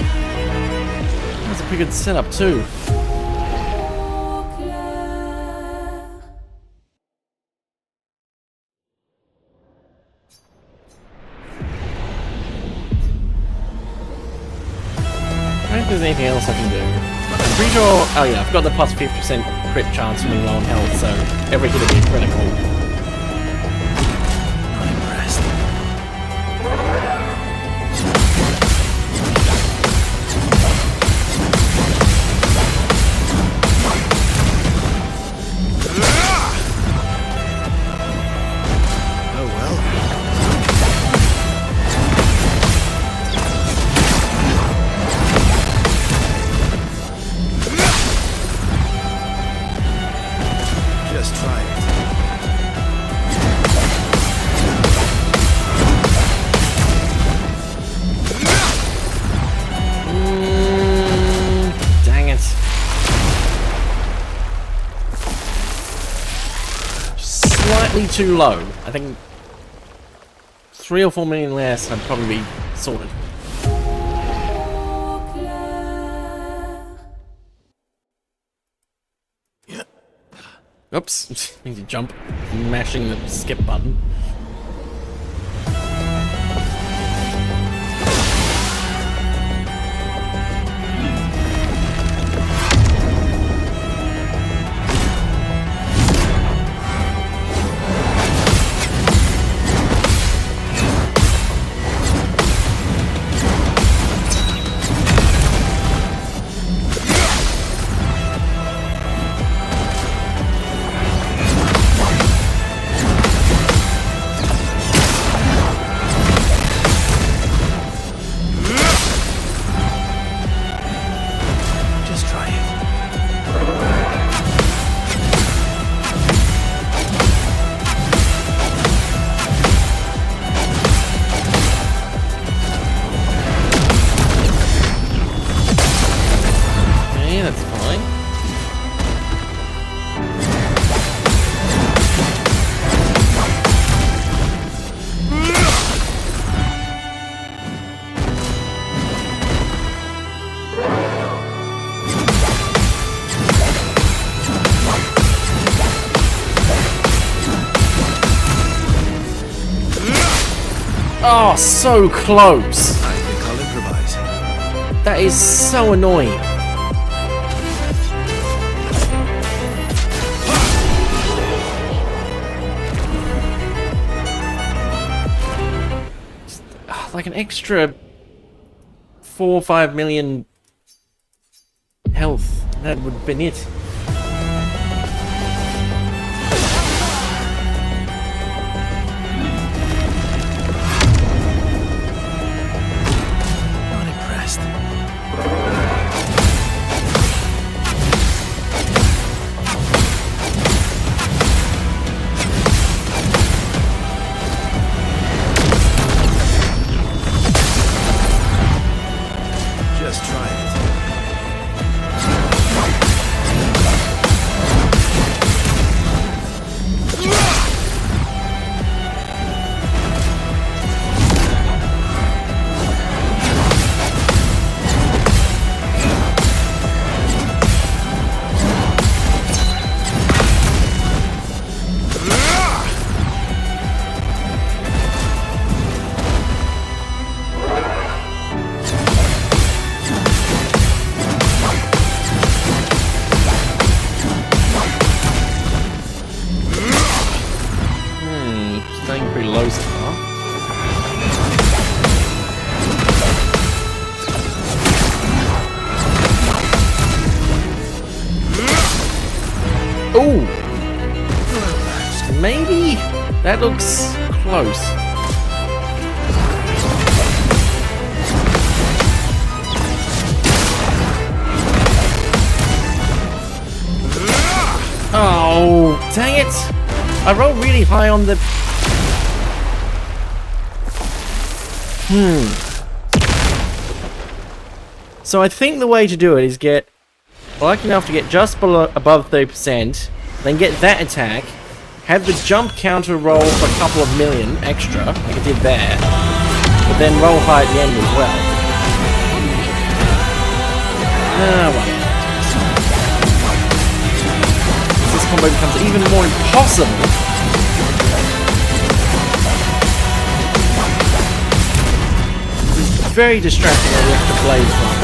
That's a pretty good setup too. I don't think there's anything else I can do. Pretty sure... Oh yeah, I've got the plus 50% crit chance from being low on health, so every hit will be critical. Not impressed. Oh well. Just try it. Dang it. Slightly too low. I think 3 or 4 million less, I'd probably be sorted. Oops. Need to jump. Mashing the skip button. Just try it. Okay, that's fine. Oh, so close. I think I'll improvise. That is so annoying. Like an extra 4 or 5 million health. That would have been it. Not impressed. Just try it. Staying pretty low so far. Ooh! Maybe? That looks close. Oh, dang it! I rolled really high on the... So I think the way to do it is get lucky enough to get just below, above 30%, then get that attack, have the jump counter roll for a couple of million extra, like I did there, but then roll high at the end as well. Well. This combo becomes even more impossible. It's very distracting when we have to blaze one.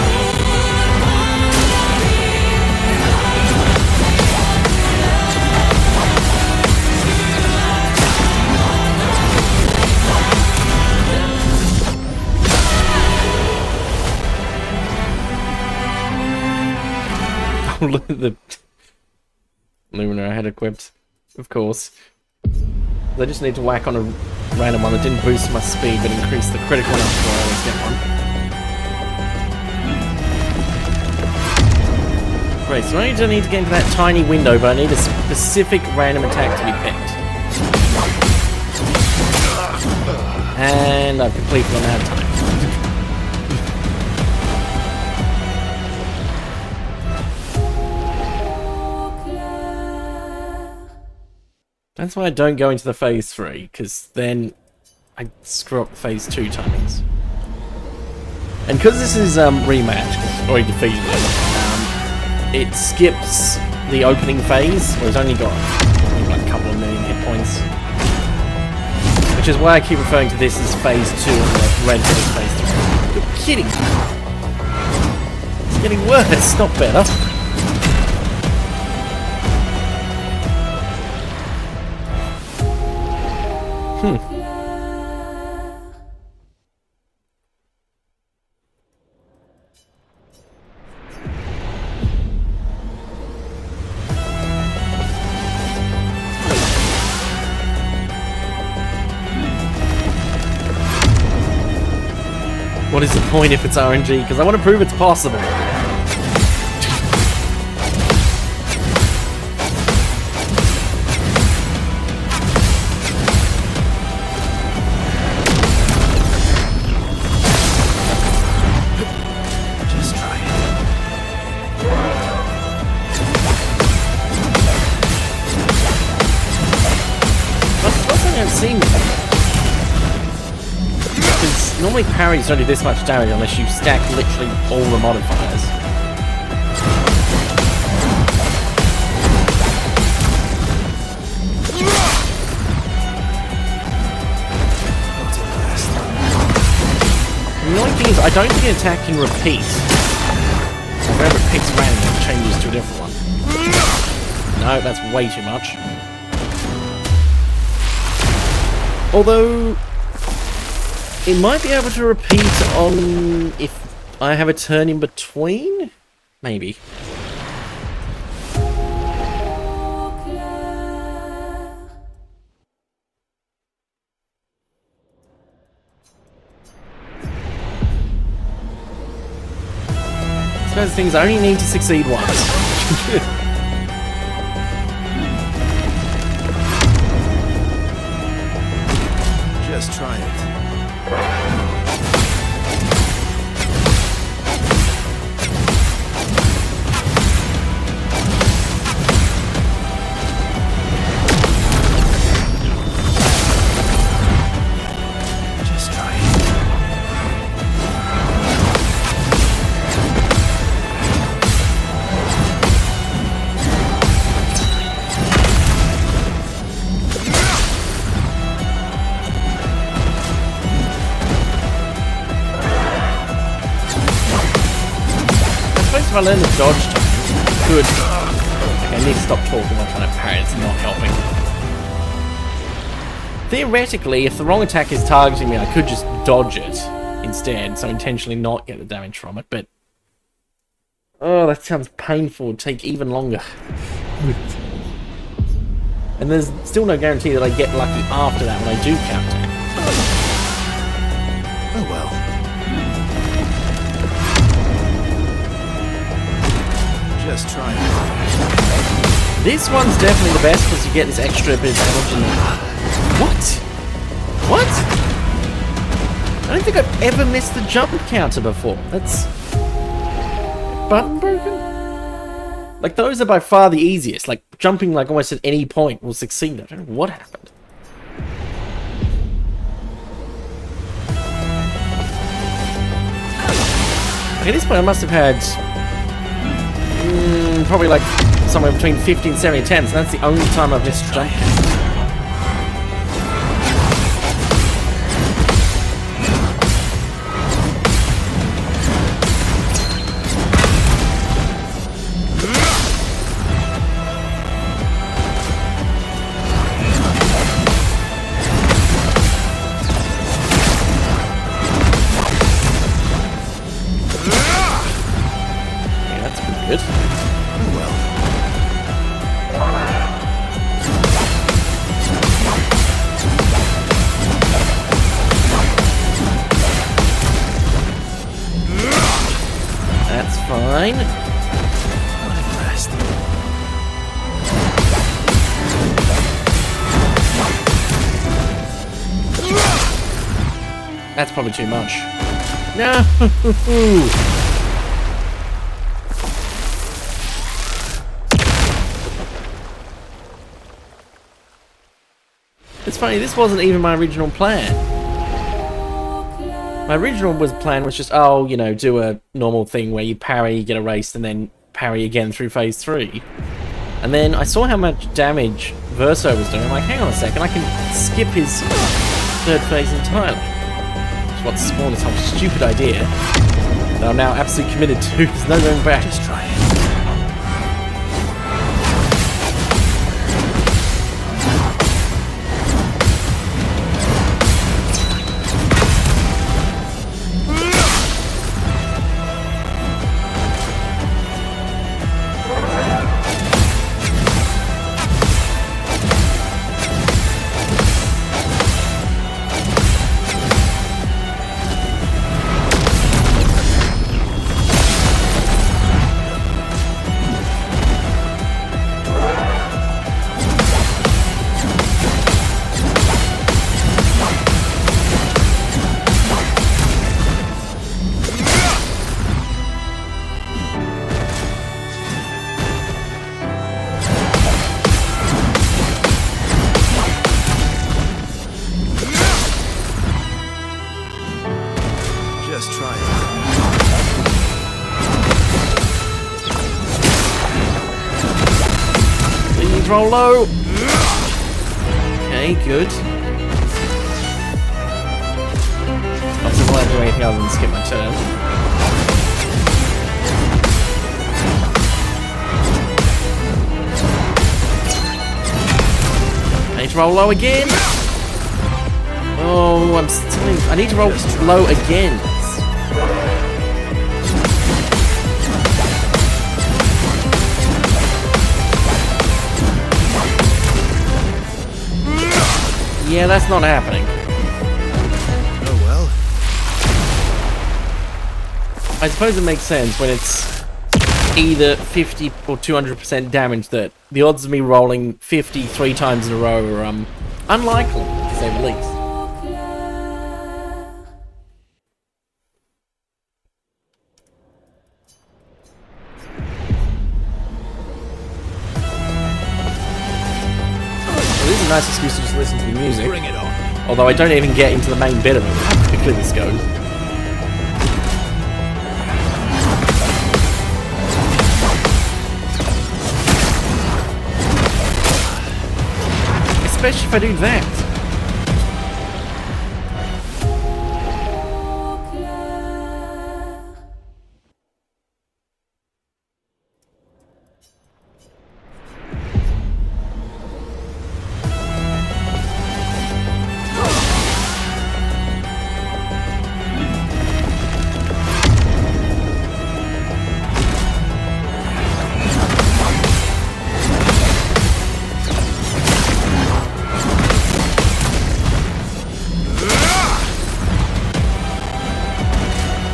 Lunar I had equipped. Of course. I just need to whack on a random one that didn't boost my speed but increased the critical enough where I always get one. Great, so I don't need to get into that tiny window, but I need a specific random attack to be picked. And I've completely run out of time. That's why I don't go into the phase 3, because then I screw up phase 2 timings. And because this is rematch, because I've already defeated it, it skips the opening phase, where it's only got like a couple of million hit points. Which is why I keep referring to this as phase 2 and the red bit as phase 3. You're kidding me! It's getting worse, not better. What is the point if it's RNG? Because I want to prove it's possible. Just try it. That's something I've seen before. Because normally parries don't do this much damage unless you stack literally all the modifiers. The annoying thing is, I don't think an attack can repeat. Wherever it picks random, it changes to a different one. No, that's way too much. Although, it might be able to repeat on if I have a turn in between? Maybe. I suppose the thing is, I only need to succeed once. Just try it. Just try it. If I learn the dodge time, good. Okay, I need to stop talking while trying to parry, it's not helping. Theoretically, if the wrong attack is targeting me, I could just dodge it instead, so intentionally not get the damage from it, but... Oh, that sounds painful, it'd take even longer. And there's still no guarantee that I get lucky after that when I do counteract. Oh well. Just try it. This one's definitely the best because you get this extra bit of damage in there. What? What? I don't think I've ever missed the jump counter before. That's... button broken? Like, those are by far the easiest. Like, jumping like almost at any point will succeed. I don't know what happened. Like, at this point I must have had... probably like somewhere between 50 and 70 attempts, and that's the only time I've missed jump. Yeah, that's pretty good. Oh well. fine. Not impressed. That's probably too much. No! It's funny, this wasn't even my original plan. My original plan was just, oh, you know, do a normal thing where you parry, get erased, and then parry again through phase 3. And then I saw how much damage Verso was doing. I'm like, hang on a second, I can skip his third phase entirely. Which is what spawned this whole stupid idea that I'm now absolutely committed to. There's no going back. Just try it. Just try it. Please roll low. Okay, good. I wasn't allowed to do anything other than skip my turn. I need to roll low again. Oh, I'm still. I need to roll low again. Yeah, that's not happening. Oh well. I suppose it makes sense when it's either 50 or 200% damage that the odds of me rolling 50 3 times in a row are unlikely, to say the least. This is a nice excuse to just listen to the music. Bring it on. Although I don't even get into the main bit of it. How quickly this goes. Especially if I do that.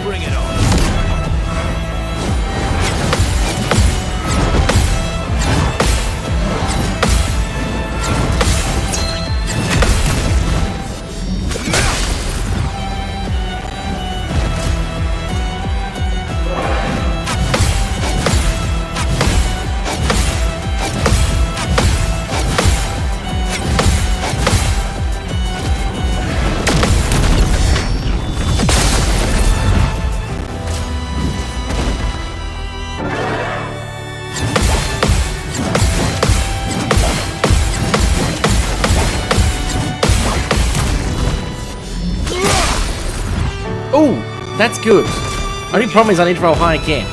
Bring it on. Ooh, that's good. Only problem is I need to roll high again.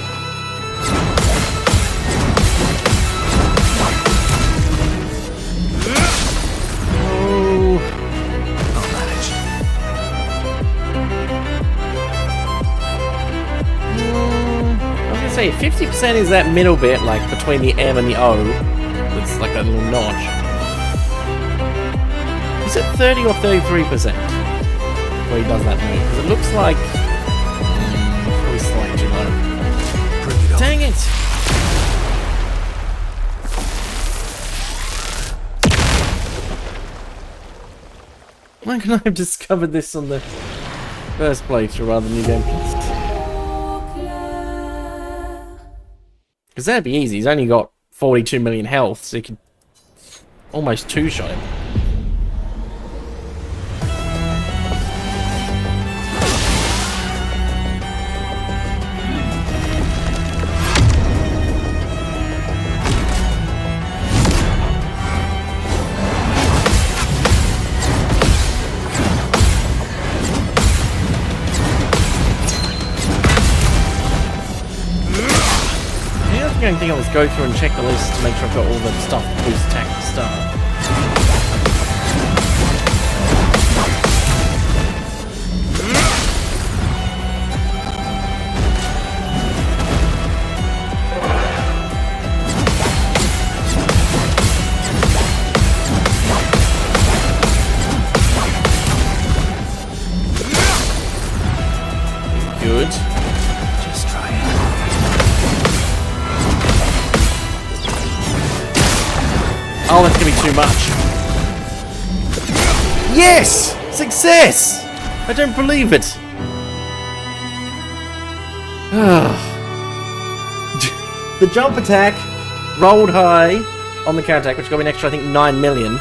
Oh. I'll manage. I was gonna say 50% is that middle bit, like between the M and the O. It's like that little notch. Is it 30 or 33%? Where he does that move? Because it looks like probably slightly too low. Bring it on. Dang it! Why couldn't I have discovered this on the first playthrough rather than New Game Plus? Because that'd be easy. He's only got 42 million health, so he could almost two-shot him. The only thing I was go through and check the list to make sure I've got all the stuff to boost attack at the start. Good. Just try it. Oh, that's gonna be too much. Yes! Success! I don't believe it. The jump attack rolled high on the counter attack, which got me an extra, I think, 9 million.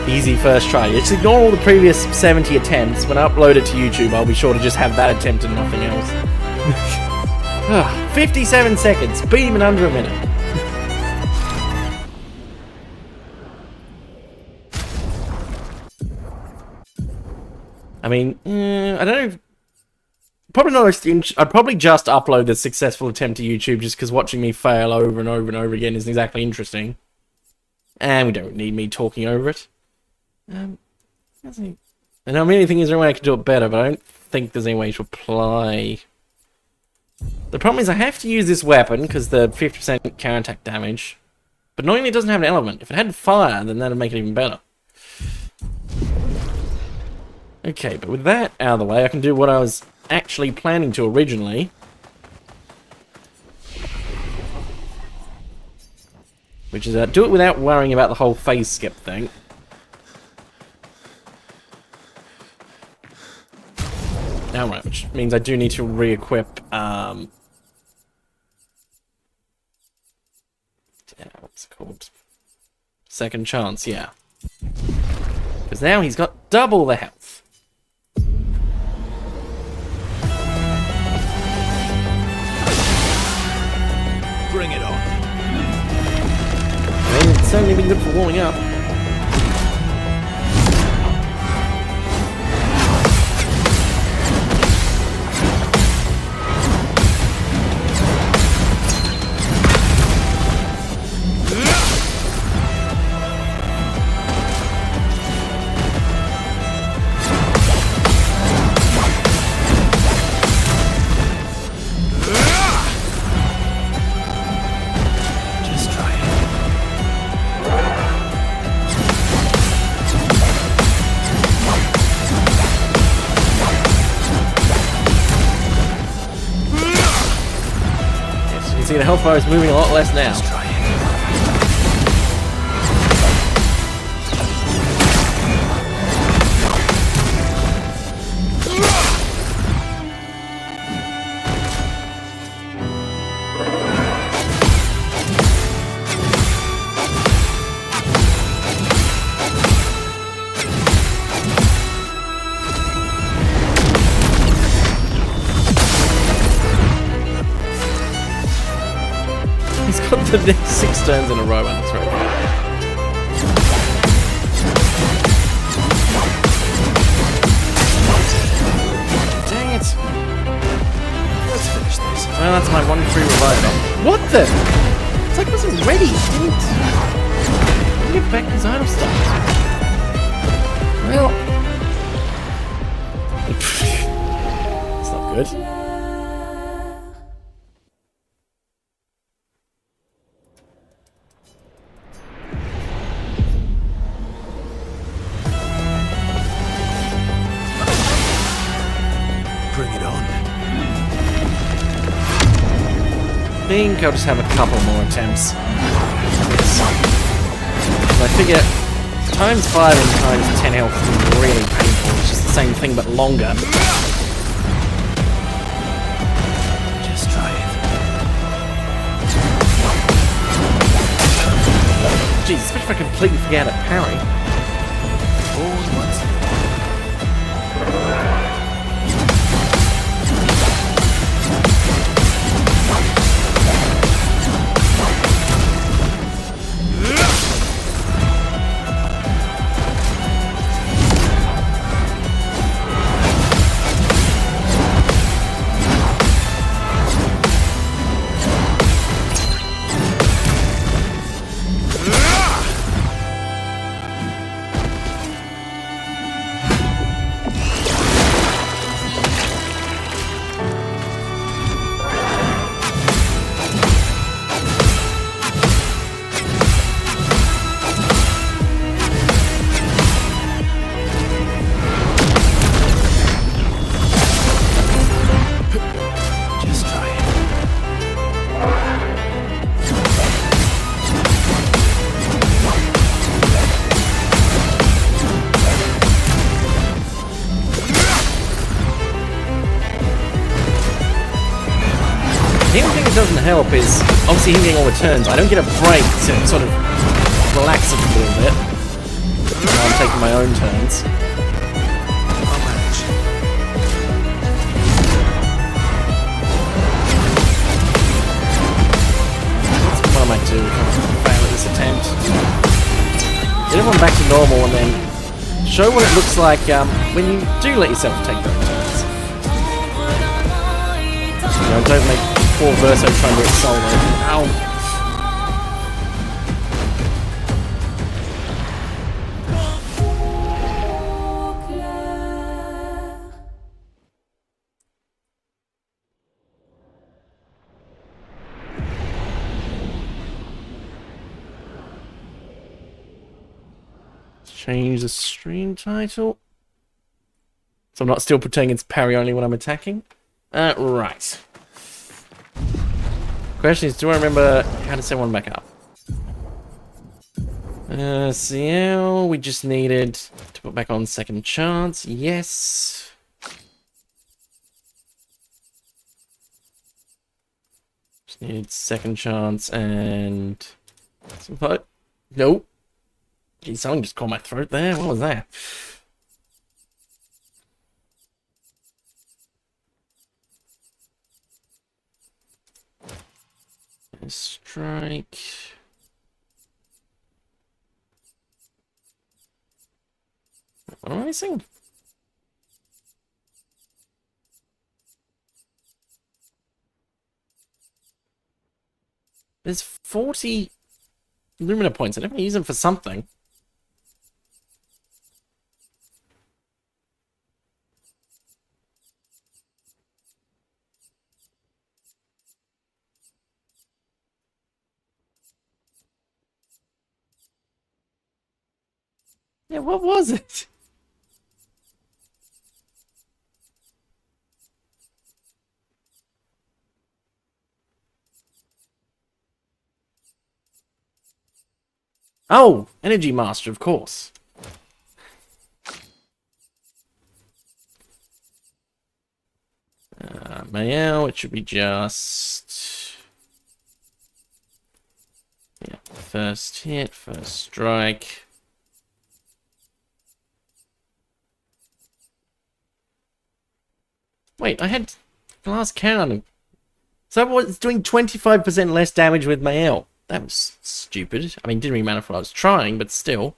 Easy first try. Just ignore all the previous 70 attempts. When I upload it to YouTube, I'll be sure to just have that attempt and nothing else. 57 seconds. Beat him in under a minute. I mean, I don't know. Probably not. I'd probably just upload the successful attempt to YouTube just because watching me fail over and over and over again isn't exactly interesting. And we don't need me talking over it. And I mean, the thing is, there a way I could do it better, but I don't think there's any way to apply. The problem is I have to use this weapon because the 50% counterattack damage. But knowing it doesn't have an element. If it had fire, then that'd make it even better. Okay, but with that out of the way, I can do what I was actually planning to originally. Which is do it without worrying about the whole phase skip thing. Alright, which means I do need to re-equip, what's it called? Second chance, yeah. Because now he's got double the health. Bring it on. I mean, it's certainly been good for warming up. See, the health bar is moving a lot less now. Let's try it. He's got the next 6 turns in a row, and that's right. Dang it! Let's finish this. Well, that's my 1-free revive. What the? It's like I wasn't ready. Didn't get back his item stuff. Well, it's not good. Bring it on. think I'll just have a couple more attempts. I figure times 5 and times 10 health is really painful. It's just the same thing but longer. Just try it. Jeez, especially if I completely forget how to parry. All once. The only thing that doesn't help is, obviously him getting all the turns, I don't get a break to sort of relax it a little bit while I'm taking my own turns. I'll manage. What I might do if I fail at this attempt. Get everyone back to normal and then show what it looks like when you do let yourself take those turns. You know, don't make poor Verso trying to do it solo. Ow! Change the stream title. So I'm not still pretending it's parry only when I'm attacking. Right. Question is, do I remember how to set one back up? CL, we just needed to put back on second chance. Yes. Just needed second chance and some vote. Nope. Geez, someone just caught my throat there. What was that? Strike. What am I missing? There's 40 Lumina points. I definitely use them for something. Yeah, what was it? Oh, Energy Master, of course. Mayao, it should be just... yeah, first hit, first strike. Wait, I had glass cannon. So I was doing 25% less damage with Mayao. That was stupid. I mean, it didn't really matter if I was trying, but still.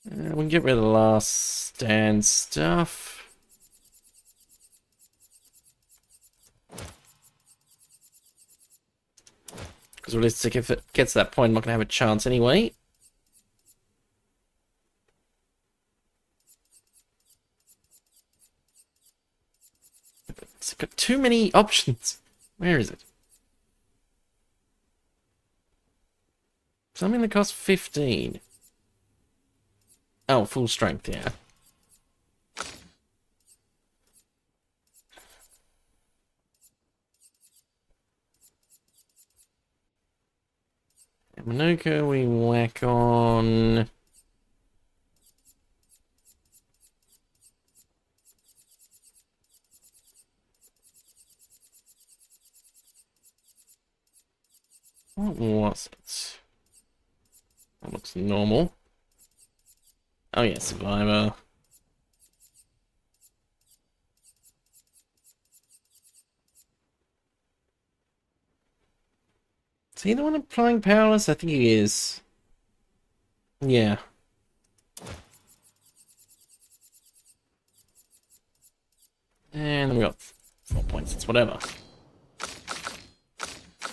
We can get rid of the last stand stuff. Because realistic, if it gets to that point, I'm not going to have a chance anyway. It's got too many options. Where is it? Something that costs 15. Oh, full strength, yeah. Manuka, we whack on... What was it? That looks normal. Oh yeah, Survivor. Is he the one applying powerless? I think he is. Yeah. And then we got 4 points. It's whatever.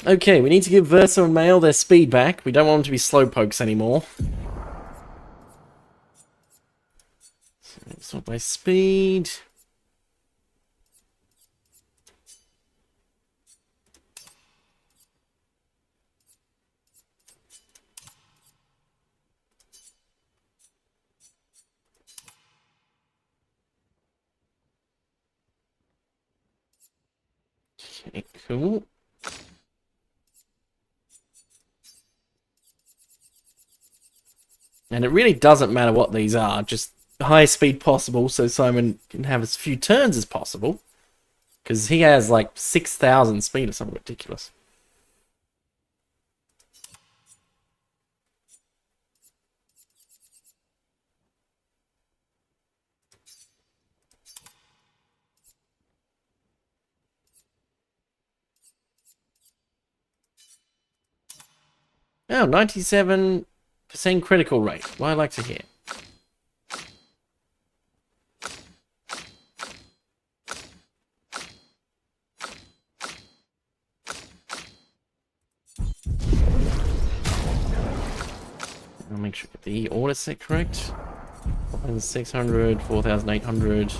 Okay, we need to give Versa and Mail their speed back. We don't want them to be slowpokes anymore. So, sort by speed. Okay, cool. And it really doesn't matter what these are, just highest speed possible so Simon can have as few turns as possible. Because he has like 6,000 speed or something ridiculous. Oh, 97% critical rate. What I like to hear. I'll make sure I get the order set correct. 4,600, 4,800,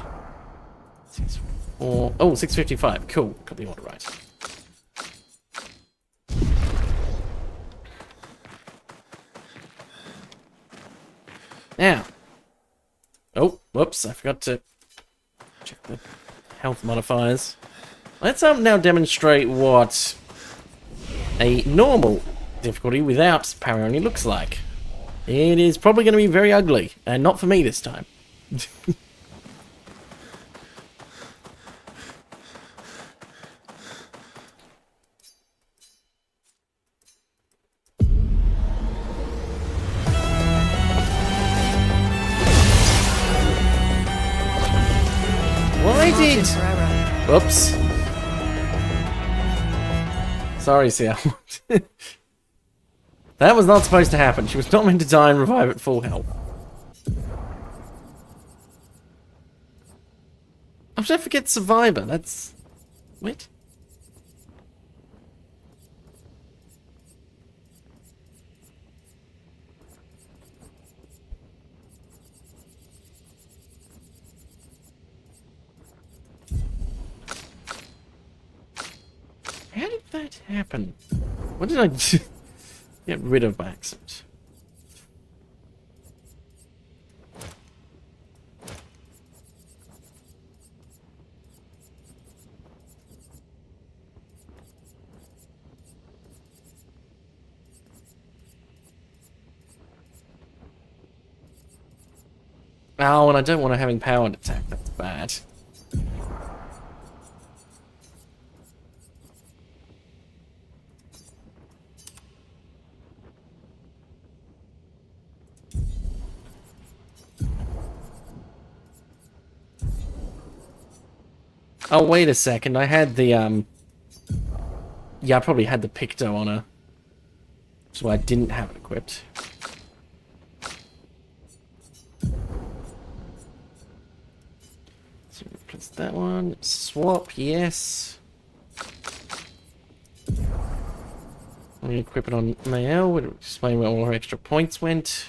654. Oh, 655. Cool. Got the order right. Now. Oh, whoops. I forgot to check the health modifiers. Let's now demonstrate what a normal difficulty without parry only looks like. It is probably going to be very ugly, and not for me this time. Why did... Oops. Sorry, Sia. That was not supposed to happen. She was not meant to die and revive at full health. How did I forget Survivor? That's... Wait. How did that happen? What did I do? Get rid of my accent. Oh, and I don't want to having powered attack. That's bad. Oh, wait a second. I had the, yeah, I probably had the Picto on her. So I didn't have it equipped. So replace that one. Swap, yes. I'm going to equip it on Mael. Would explain where all her extra points went.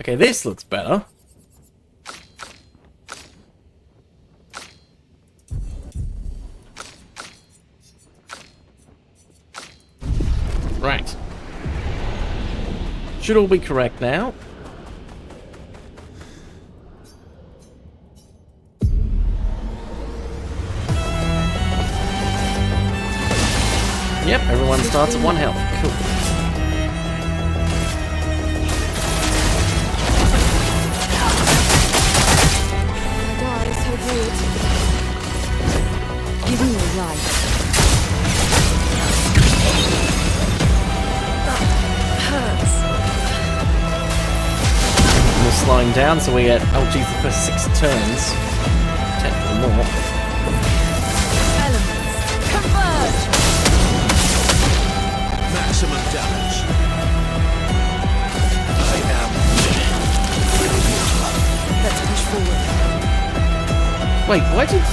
Okay, this looks better. Right. Should all be correct now. Yep, everyone starts at 1 health. Cool. My God, it's so great. Give me your life. That hurts. We're slowing down, so we get, oh geez, the first 6 turns. Technically more. Elements, converge! Maximum damage. I am. Let's push forward. Wait, why did...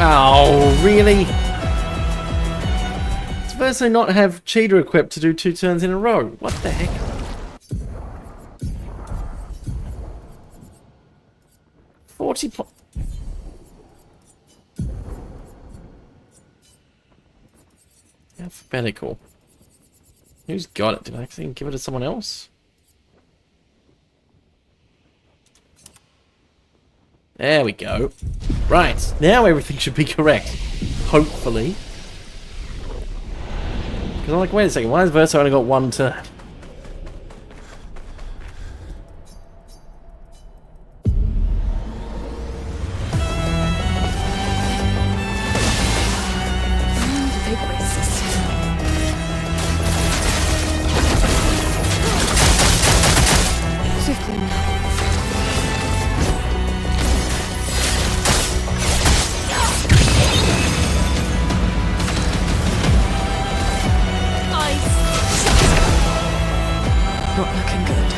Oh, really? Does Verso not have Cheetah equipped to do 2 turns in a row? What the heck? Alphabetical. Who's got it? Did I actually give it to someone else? There we go. Right, now everything should be correct. Hopefully. Because I'm like, wait a second, why has Verso only got 1 turn? Big races. 15. Not looking good.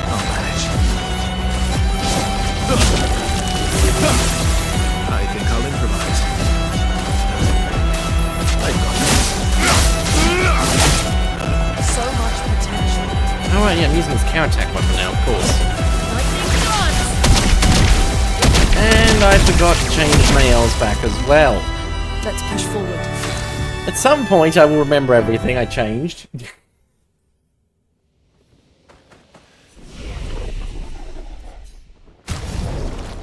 I'll manage. I think I'll improvise. I got So much potential. Alright, yeah, I'm using this counterattack weapon now, of course. Lightning dance! And I forgot to change my L's back as well. Let's push forward. At some point, I will remember everything I changed.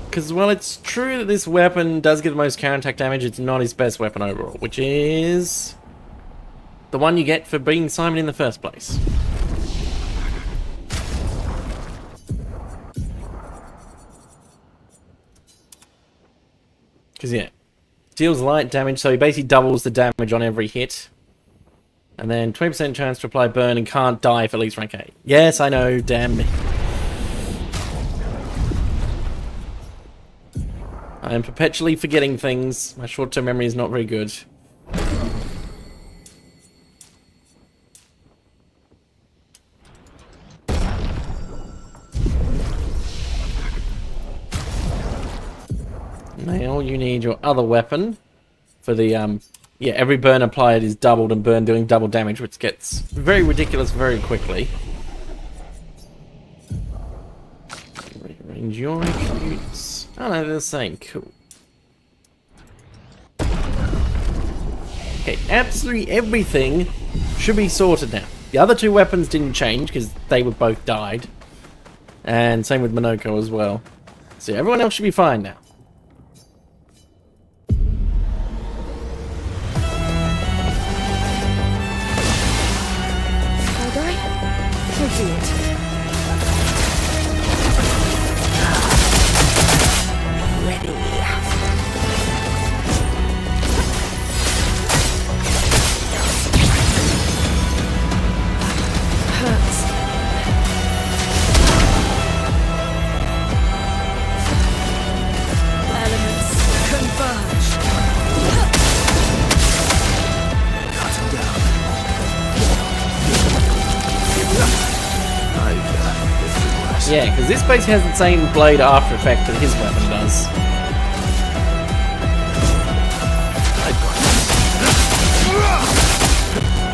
Because, well, it's true that this weapon does get the most counterattack damage, it's not his best weapon overall, which is the one you get for being Simon in the first place. Because, yeah, deals light damage, so he basically doubles the damage on every hit. And then 20% chance to apply burn and can't die for at least rank 8. Yes, I know, damn me. I am perpetually forgetting things. My short-term memory is not very good. Now you need your other weapon for the, yeah, every burn applied is doubled and burn doing double damage, which gets very ridiculous very quickly. Rearrange your attributes. Oh no, they're the same. Cool. Okay, absolutely everything should be sorted now. The other 2 weapons didn't change because they were both died. And same with Monoko as well. So everyone else should be fine now. We'll do it. Ready. Hurts. Elements converge. cut him down. Yeah, because this basically has the same blade after effect that his weapon does. I got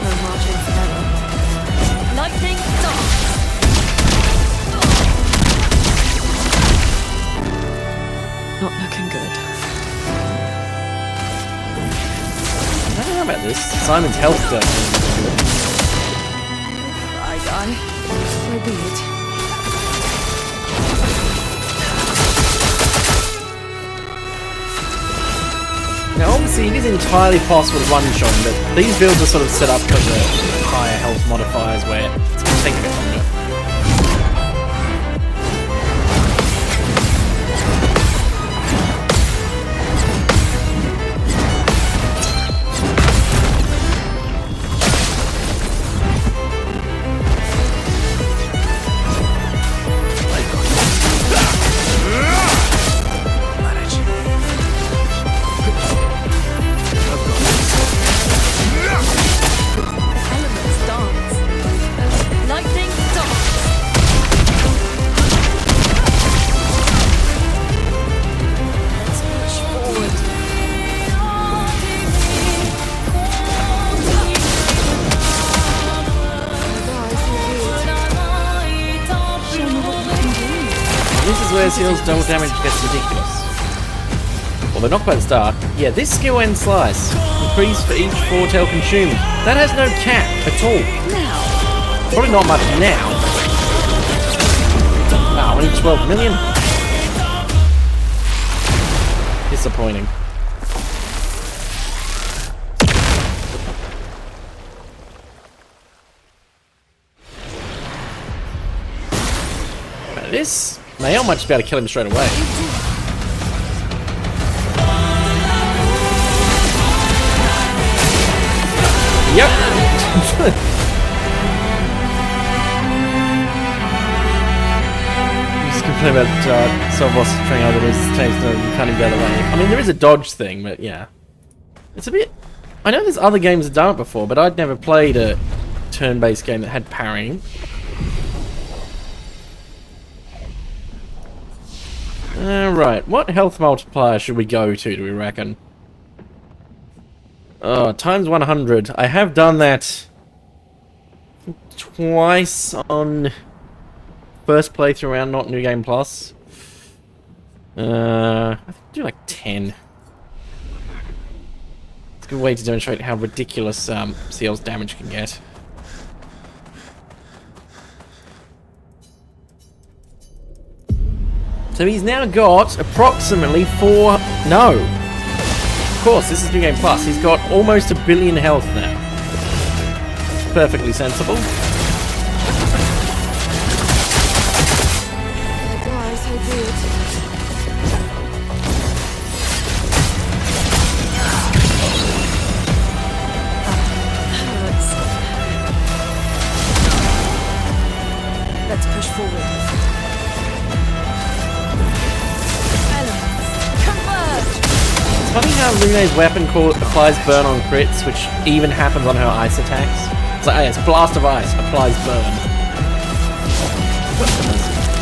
No margin for error. Lightning dance. about this. Simon's health does. I die. So be it. Now obviously it is entirely possible to one-shot, but these builds are sort of set up for the higher health modifiers where it's going to take a bit longer. Where Seal's double damage gets ridiculous. Although not quite start. Yeah, this skill and slice. Increase for each foretell consumed. That has no cap at all. Probably not much now. Wow, only 12 million? Disappointing. Now this... Nail might just be able to kill him straight away. Yep. Just complain about Soulboss trying out that his taste you can't even go the way. I mean, there is a dodge thing, but yeah. It's a bit... I know there's other games that done it before, but I'd never played a turn-based game that had parrying. Right, what health multiplier should we go to, do we reckon? Times 100. I have done that twice on first playthrough around, not New Game Plus. I think do like 10. It's a good way to demonstrate how ridiculous Seal's damage can get. So he's now got approximately 4... No! Of course, this is New Game Plus. He's got almost 1 billion health now. Perfectly sensible. Let's push forward. Funny how Lune's weapon applies burn on crits, which even happens on her ice attacks. It's like, oh yes, blast of ice applies burn.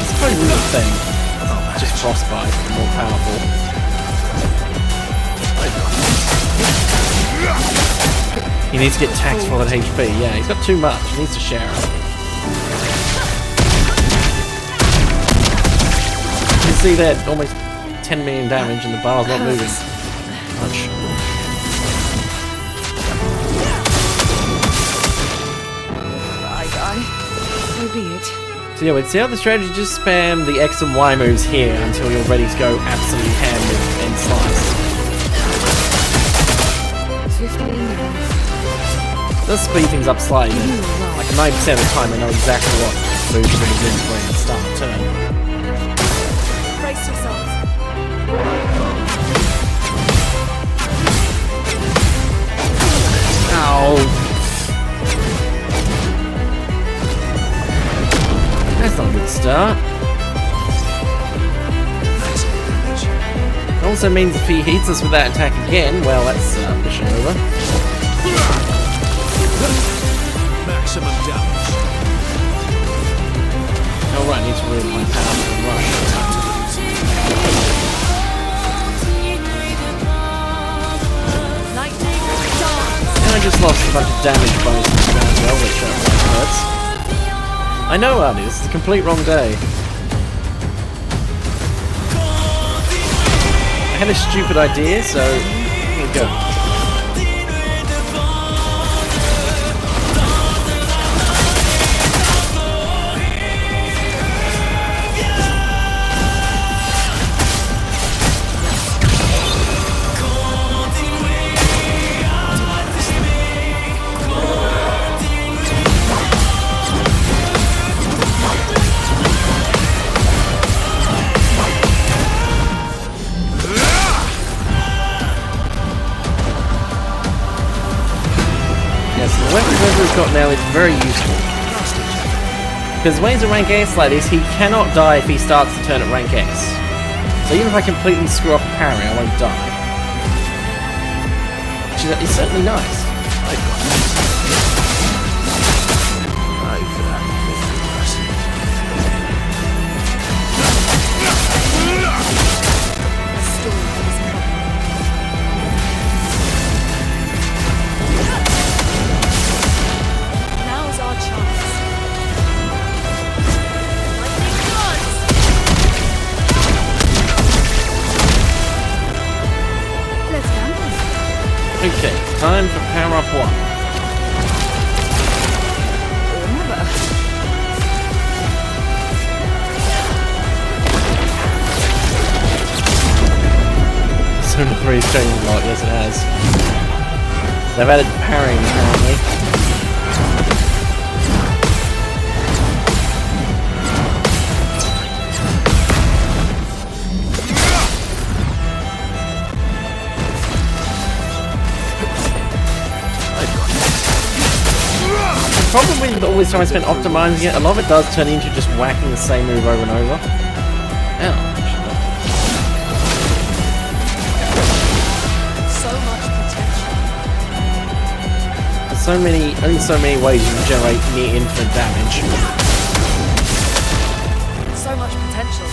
It's probably the thing. Just frostbite, more powerful. He needs to get taxed for that HP. Yeah, he's got too much. He needs to share it. You can see that almost 10 million damage and the bar's not moving. Much. So be it. So yeah, we'd see how the strategy just spam the X and Y moves here until you're ready to go absolutely ham with end slice. It does speed things up slightly, but like 90% of the time I know exactly what moves you're going to do before you start the turn. Brace yourselves. Ow! That's not a good start. It also means if he hits us with that attack again, well, that's mission over. Maximum damage. Oh right, I need to really my power and rush. And I just lost a bunch of damage bonuses as well, which hurts. I know how it is, it's a complete wrong day. I had a stupid idea, so here we go. got now is very useful. Because when he's at rank S like this, he cannot die if he starts the turn at rank S. So even if I completely screw up a parry, I won't die. Which is certainly nice. Now's our chance. Let's gamble. Okay, time for power up 1. Or never. Persona 3 has changed a lot, yes it has. They've added parrying apparently. The problem with all this time I spent optimizing it, a lot of it does turn into just whacking the same move over and over. Ouch. So much potential. There's only so many ways you can generate near infinite damage. So much potential.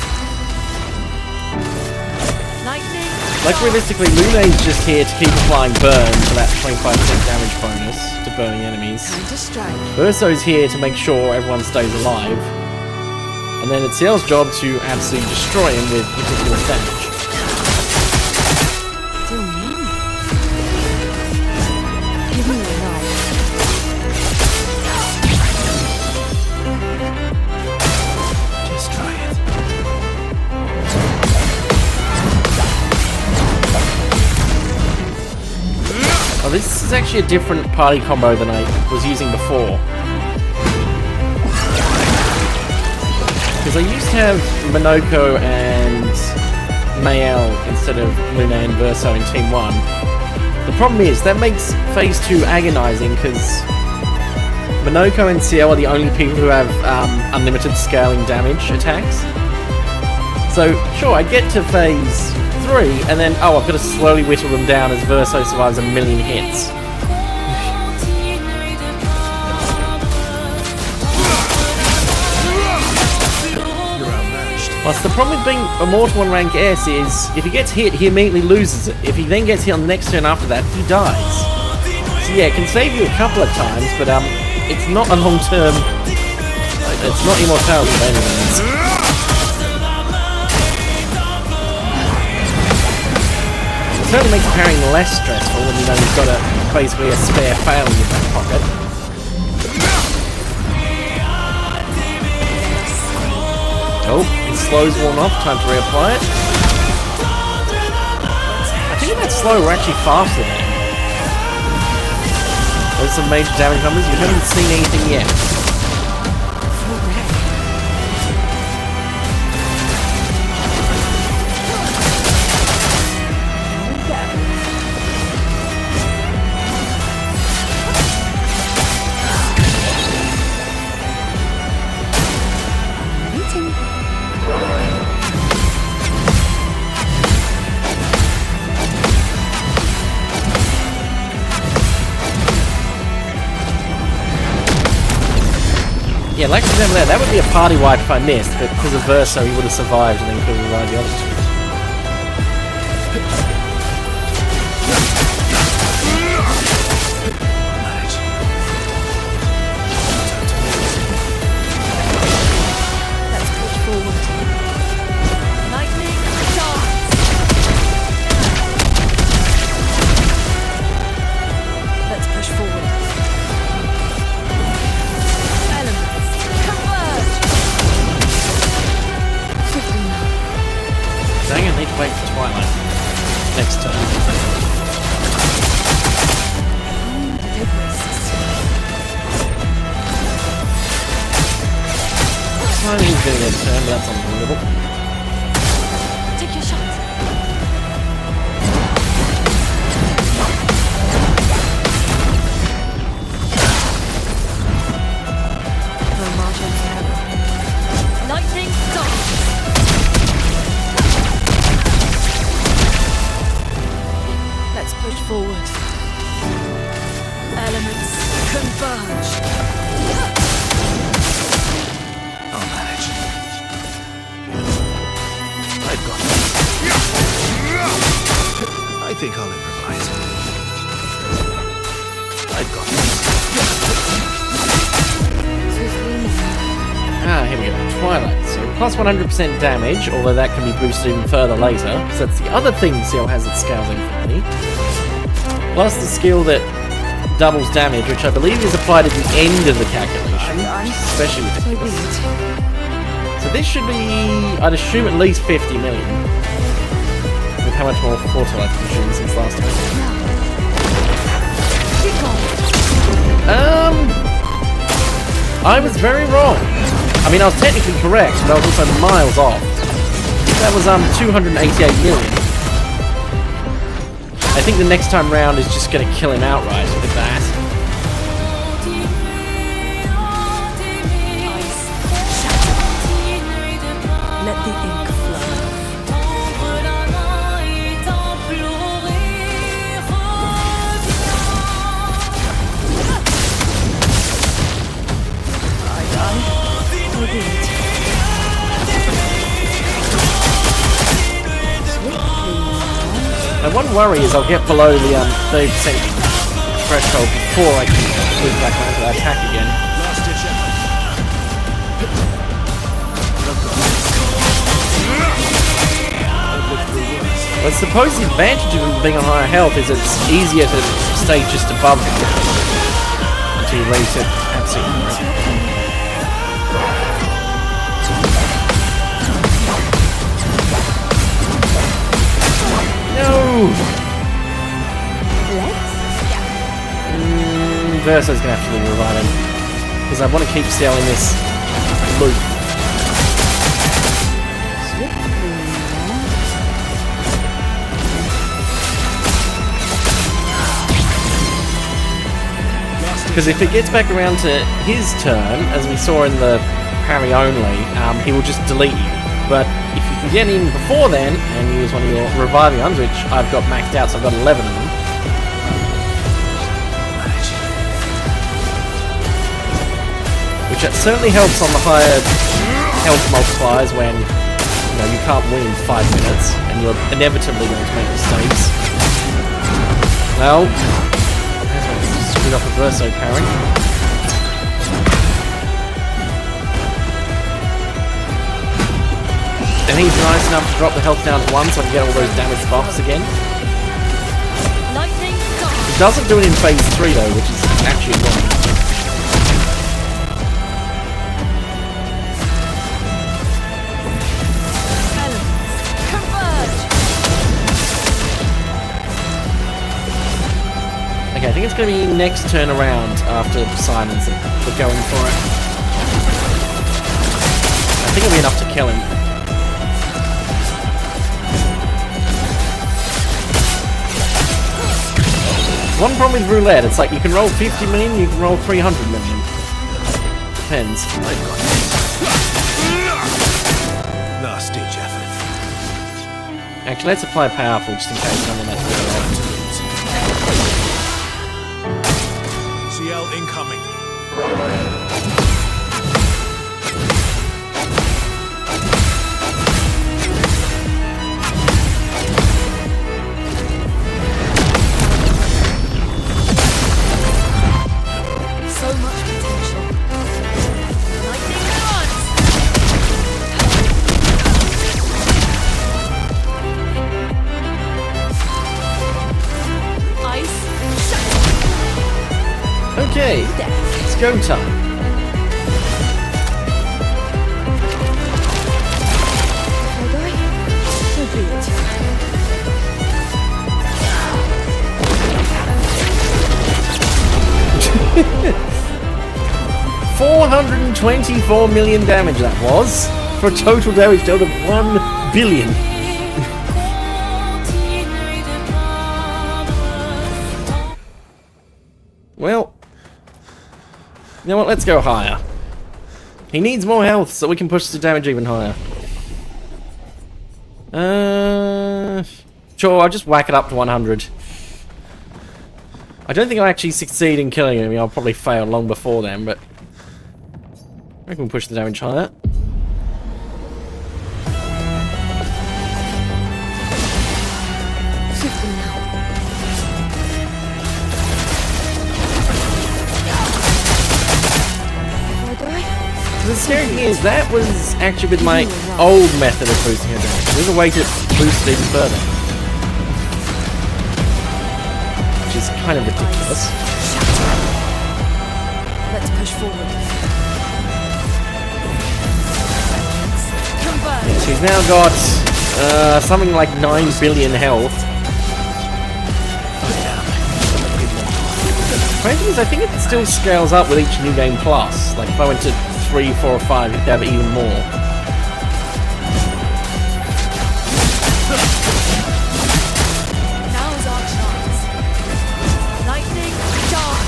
Lightning. Like realistically, Luna's just here to keep applying burn for that 25% damage bonus to burning enemies. Time to strike. Verso's here to make sure everyone stays alive. And then it's Ciel's job to absolutely destroy him with ridiculous damage. Still me. Give me your life. Just try it. Oh, this is actually a different party combo than I was using before. Because I used to have Minoko and Mael instead of Luna and Verso in Team 1. The problem is, that makes Phase 2 agonizing because Minoko and Ciel are the only people who have unlimited scaling damage attacks. So, sure, I get to Phase 3, and then, oh, I've got to slowly whittle them down as Verso survives a million hits. Plus, the problem with being immortal on rank S is, if he gets hit, he immediately loses it. If he then gets hit on the next turn after that, he dies. So yeah, it can save you a couple of times, but it's not a long-term... It's not immortality by any means. It certainly makes parrying less stressful when you know you've got basically a spare fail in your back pocket. Oh, it slows one off, time to reapply it. I think that's slow, we're actually faster now. There's some major damage numbers, you haven't seen anything yet. Yeah, like for example that would be a party wipe if I missed, but because of Verso he would have survived and then could have revived the other two. Let's push forward. Lightning dance. Let's push forward. Elements converge. Quickly now. Dang, I need to wait for Twilight. Next turn. Take risks. Timing's getting a turn, but that's unbelievable. Take your shot. think I'll improvise. I've got this. Swiftly now. Ah, here we go. Twilight. So plus 100% damage, although that can be boosted even further later. So that's the other thing Seal has at Scowling Parry. Plus the skill that doubles damage, which I believe is applied at the end of the calculation, especially with So the be it. So this should be, I'd assume, at least 50 million. With how much more Fortnite I've consumed since last time. Keep on. I was very wrong. I mean, I was technically correct, but I was also miles off. That was 288 million. I think the next time round is just going to kill him outright with that. Ice. Shatter. Let the ink flow. So be it. My one worry is I'll get below the 30% threshold before I can move back onto that attack again. Last ditch effort. Well, I suppose the advantage of being on higher health is it's easier to stay just above them until you raise it absolutely right. No! Let's Verso's gonna have to revive him. Because I want to keep selling this loop. swiftly now. Because if it gets back around to his turn, as we saw in the parry only, he will just delete you. But if you can get in before then, and use one of your reviving ones, which I've got maxed out, so I've got 11 of them. Which certainly helps on the higher health multipliers when you can't win in 5 minutes, and you're inevitably going to make mistakes. Well, screwed up a Verso parry. And he's nice enough to drop the health down to 1 so I can get all those damage buffs again. Lightning He gone. doesn't do it in phase 3 though, which is actually annoying. Elements. Converge. Okay, I think it's going to be next turn around after Silence that we're going for it. I think it'll be enough to kill him. One problem with roulette, it's like you can roll 50 million, you can roll 300 million. Depends. I've got this. Last ditch effort. Actually, let's apply powerful just in case someone that's CL incoming. So much potential. Lightning dance. Ice. Shatter. Okay, it's go time. Hold I? So be it. 424 million damage that was, for a total damage dealt of 1 billion. Well, you know what, let's go higher. He needs more health so we can push the damage even higher. Sure, I'll just whack it up to 100. I don't think I'll actually succeed in killing him. I'll probably fail long before then, but I reckon we'll push the damage higher. Swiftly now. scary thing is, that was actually with my old method of boosting her damage. There's a way to boost it even further. Which is kind of ridiculous. Let's push forward. Converge. Yeah, she's now got something like 9 billion health. The thing is, I think it still scales up with each New Game Plus. Like, if I went to 3, 4, or 5, you'd have even more. Now's our chance. Lightning dance.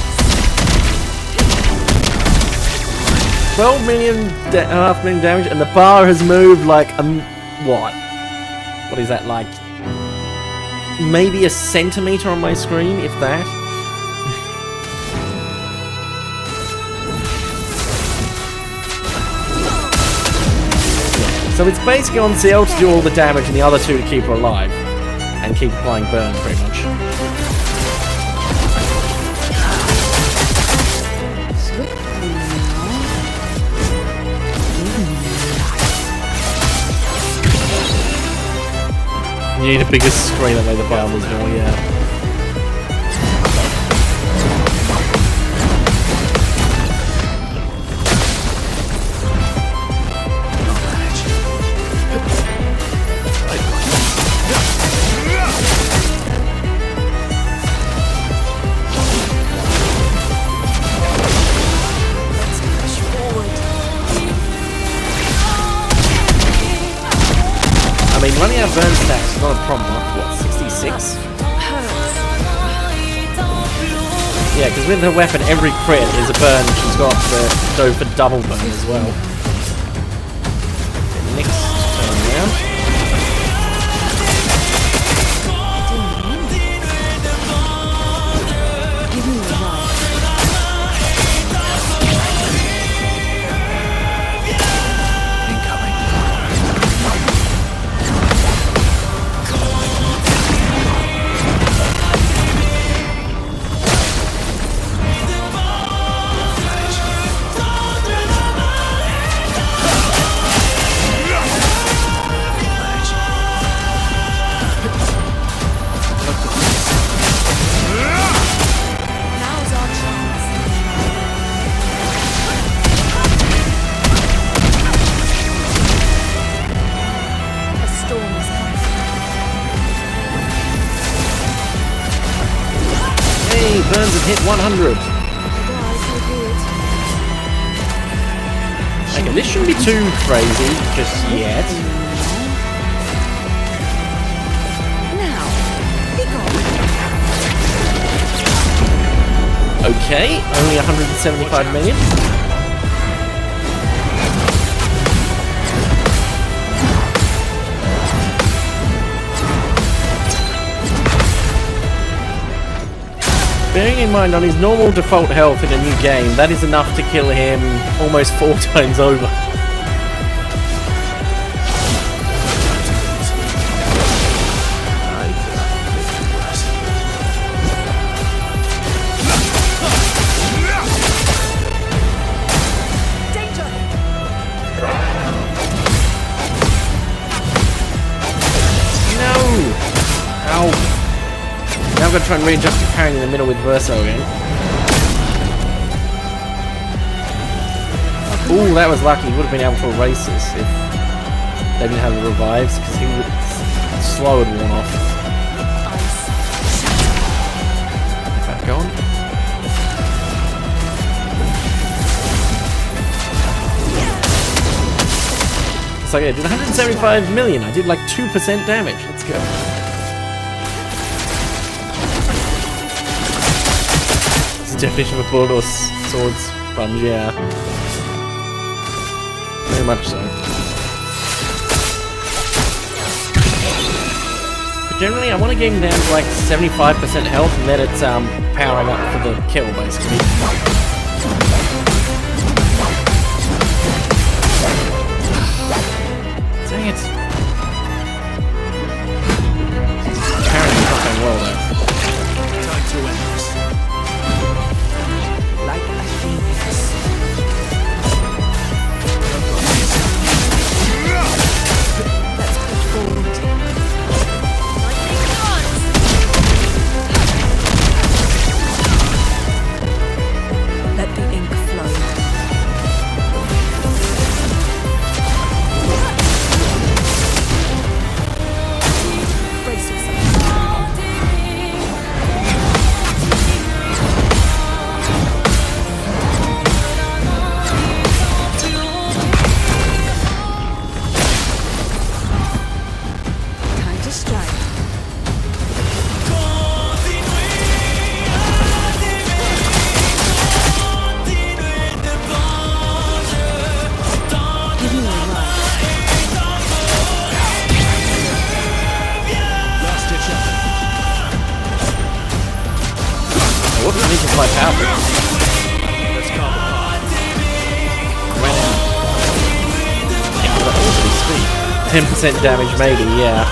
12 million, half million damage, and the bar has moved like, what? What is that, like? Maybe a centimetre on my screen, if that? So it's basically on CL to do all the damage and the other two to keep her alive. And keep applying burn, pretty much. You need a bigger screen that way the bar was more, yeah. I mean, running out of burn stacks is not a problem. What, 66? Yeah, because with her weapon, every crit is a burn. She's got to go for double burn as well. Okay, next turn round. Now's our chance. A storm is coming. Hey, burns have hit 100. Okay, this shouldn't be too crazy just yet. Now, be gone. Okay, only 175 million. Bearing in mind, on his normal default health in a new game, that is enough to kill him almost 4 times over. Danger! No! Ow! Now I'm going to try and readjust to carrying in the middle with Verso again. Ooh, that was lucky. He would have been able to erase this if they didn't have the revives, because he would slow would worn off. Is that gone? So yeah, I did 175 million. I did like 2% damage. Let's go. It's the definition of a bullet or sword sponge, yeah. Very much so. But generally, I want to get him down to like 75% health, and then it's powering up for the kill, basically. Dang it. Apparently not going well though. Time to end this. Like a phoenix. quite powerful. Let's call the pod. Ran out. Yeah, but that was pretty sweet. 10% damage maybe, yeah.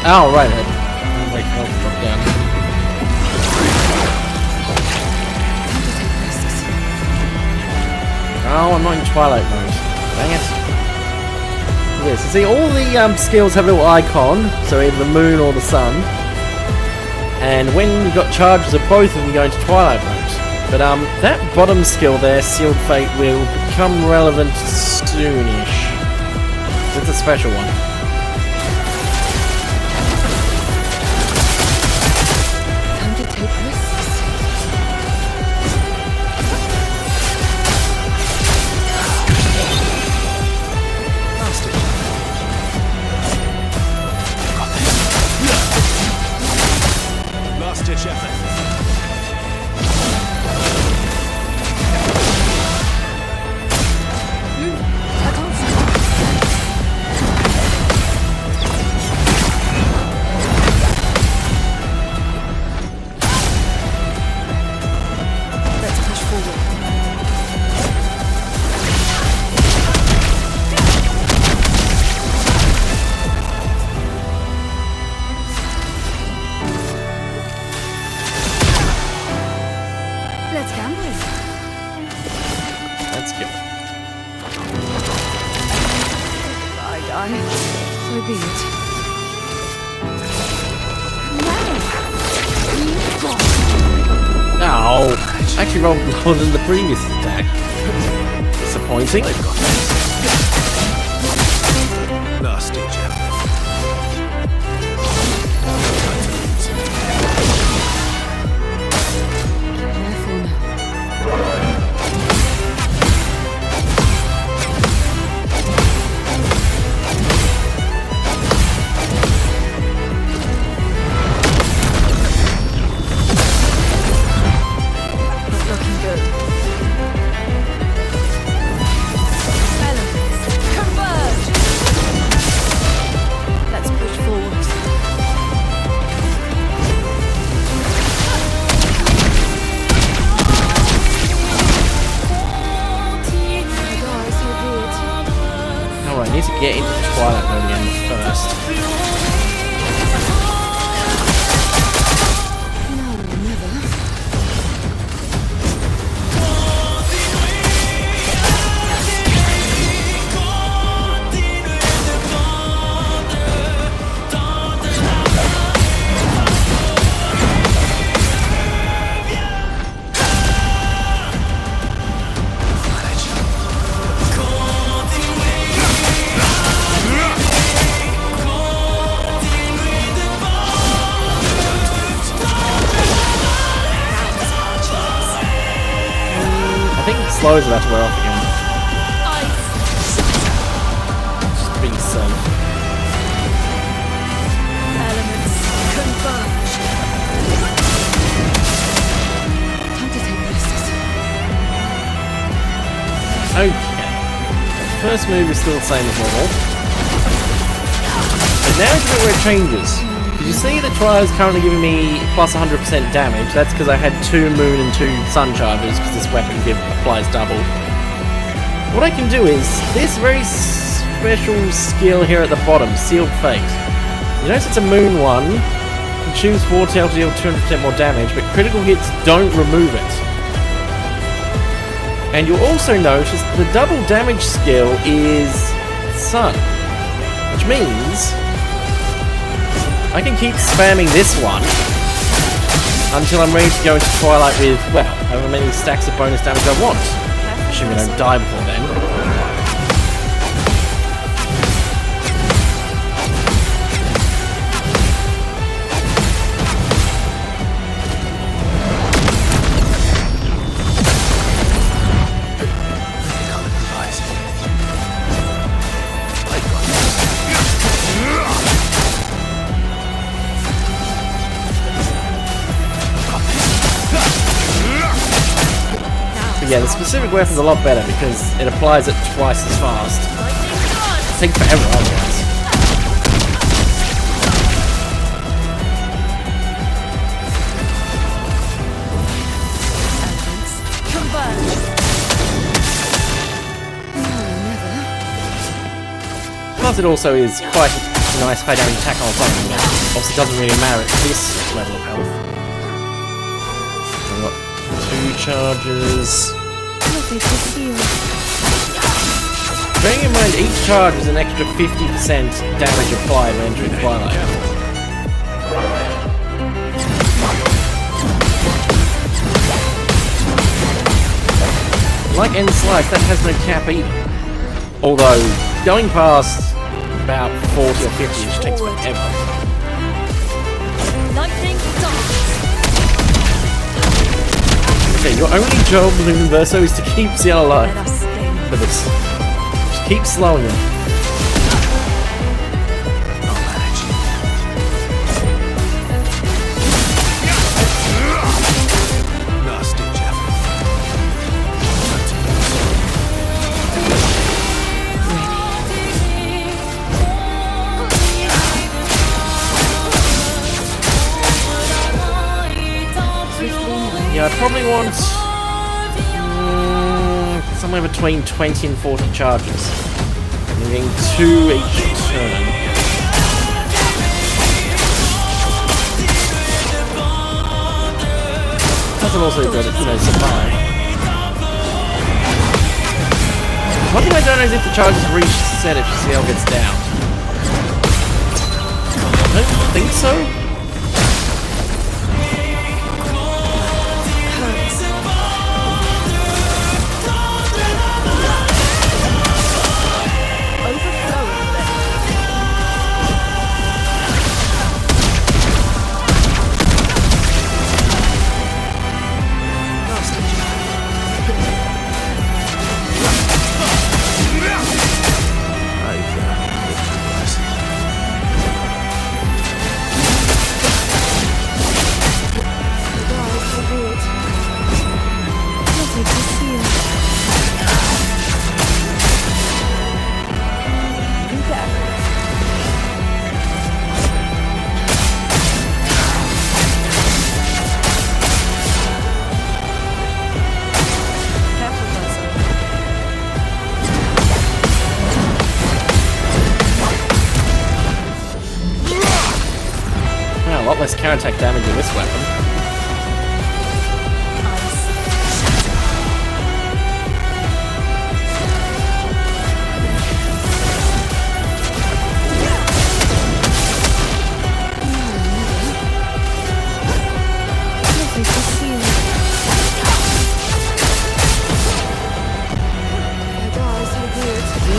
Oh, right. Wait, I'll drop down. Oh, I'm not in Twilight mode. Dang it. Yes, you see, all the skills have a little icon, so either the moon or the sun. And when you've got charges of both of them, you go into Twilight mode. But that bottom skill there, Sealed Fate, will become relevant soonish. It's a special one. Last-ditch effort. Let's push forward. Let's gamble. Let's go. I die. So be it. Oh, actually rolled lower than the previous attack. Disappointing. Last-ditch effort. Careful now. Not looking good. Elements, converge! Let's push forward. Alright, I need to get into Twilight mode again first. Now or never. I think slow is about to wear off again. Just being safe. Elements, converge. Time to take risks. Okay. First move is still the same as normal. But now it's a bit where it changes. Did you see that Twilight is currently giving me plus 100% damage? That's because I had 2 moon and 2 sun charges, because this weapon applies double. What I can do is, this very special skill here at the bottom, Sealed Fate. You notice it's a moon one, you can choose 4 tail to deal 200% more damage, but critical hits don't remove it. And you'll also notice the double damage skill is sun, which means I can keep spamming this one until I'm ready to go into Twilight with, well, however many stacks of bonus damage I want. Assuming I don't die before then. Yeah, the specific weapon's a lot better because it applies it twice as fast. It takes forever otherwise. Plus it also is quite a nice high damage attack on something that obviously doesn't really matter at this level of health. I've got 2 charges. Bearing in mind each charge is an extra 50% damage applied when entering Twilight. Like End Slice, that has no cap either. Although, going past about 40 or 50 just takes forever. Lightning dance. Okay, your only job, Luminverso, is to keep Ciel alive Let us sting. for this. Just keep slowing him. I'll manage. Last ditch effort. Yeah, I probably want somewhere between 20 and 40 charges. Moving 2 each turn. That's also good at, survive. One thing I don't know is if the charges reset if CL gets down. I don't think so. A lot less counterattack damage with this weapon.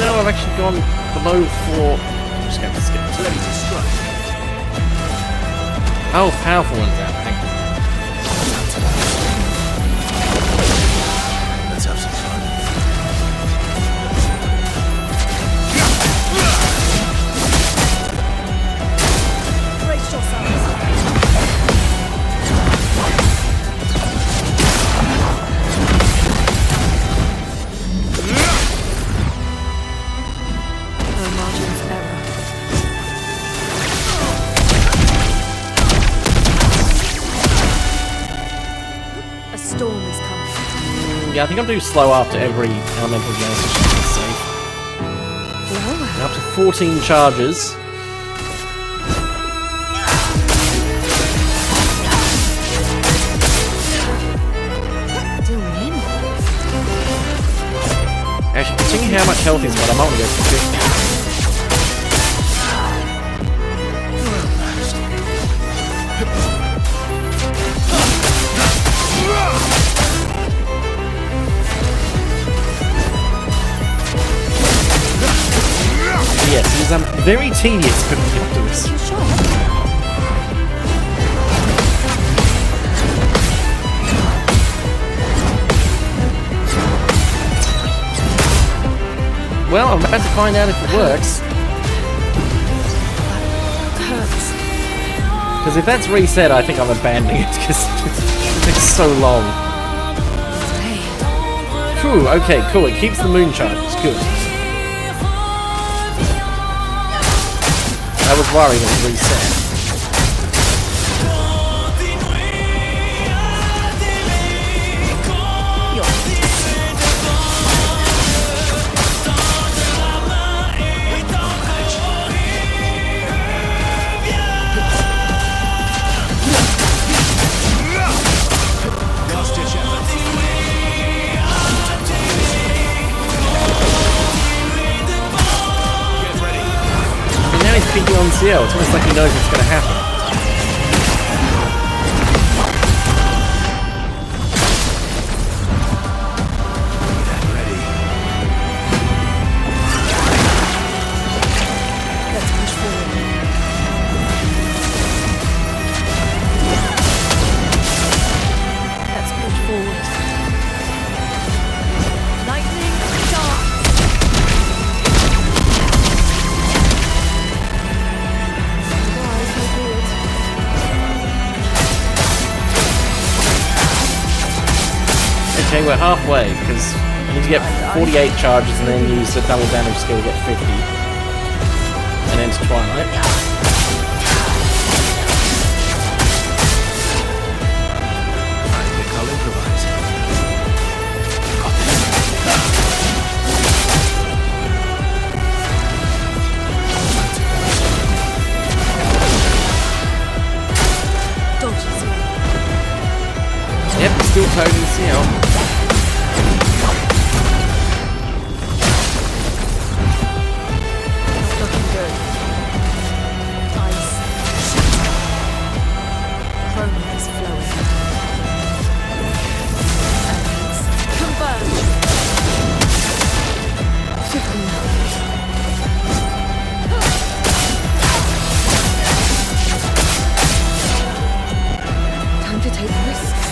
No, I've actually gone below 4. I'm just going to skip it. Ready to strike. Oh, powerful ones out, I think. Let's have some fun. Brace yourselves. No margin of error. A storm is coming. Yeah, I think I'm too slow after every elemental genesis to be safe. Well, And up to 14 charges. do win. Actually, considering how much health he's got, I might want to go for 50. Yes, it is very tedious putting him through this. You sure? Well, I'm about to find out if it works. Hurts. Because if that's reset, I think I'm abandoning it because it takes so long. Hey. Phew, okay, cool. It keeps the moon charges. Good. I was worried it would reset. Last-ditch effort. Get ready. And now he's peeking on CL. It's almost like he knows what's going to happen. Get ready. Let's push forward. Let's push forward. Lightning dart. Guys, so good. Okay, we're halfway, because you need to get 48 charges and then use the double damage skill to get 50. And enter Twilight. I think I'll improvise. Dodge zero. Yep, still toting CL. Looking good. Ice. Chroma is flowing. Elements converge. Shifting now. Time to take risks.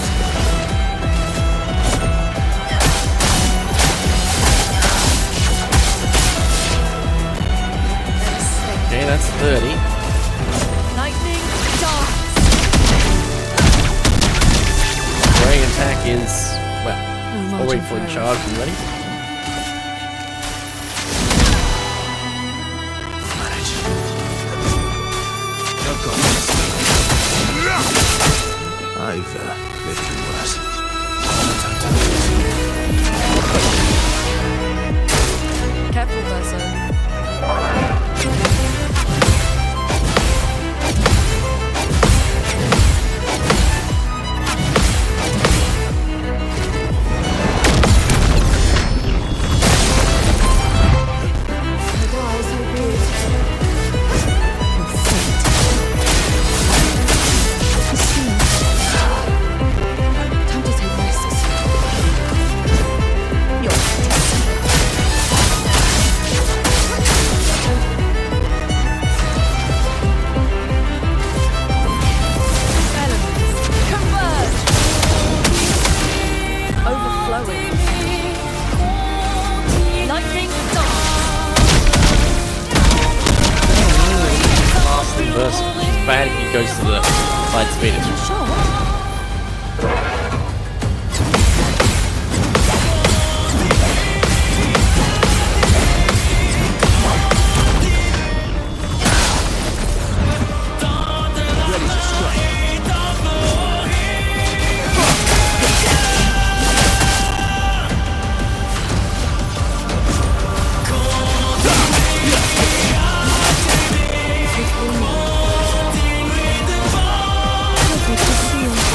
Okay, that's 30. Lightning darts. Ray attack is, well, No I'll margin wait for the for error. charge. You ready? Manage. I've got this. I've lived through worse. No time to lose. Careful, Verso. Time to take risks. Elements converge. Overflowing. Lightning dart. Last inverse. It's bad if he goes to the light speed. It's Sure. Ready to strike. Perfect to see.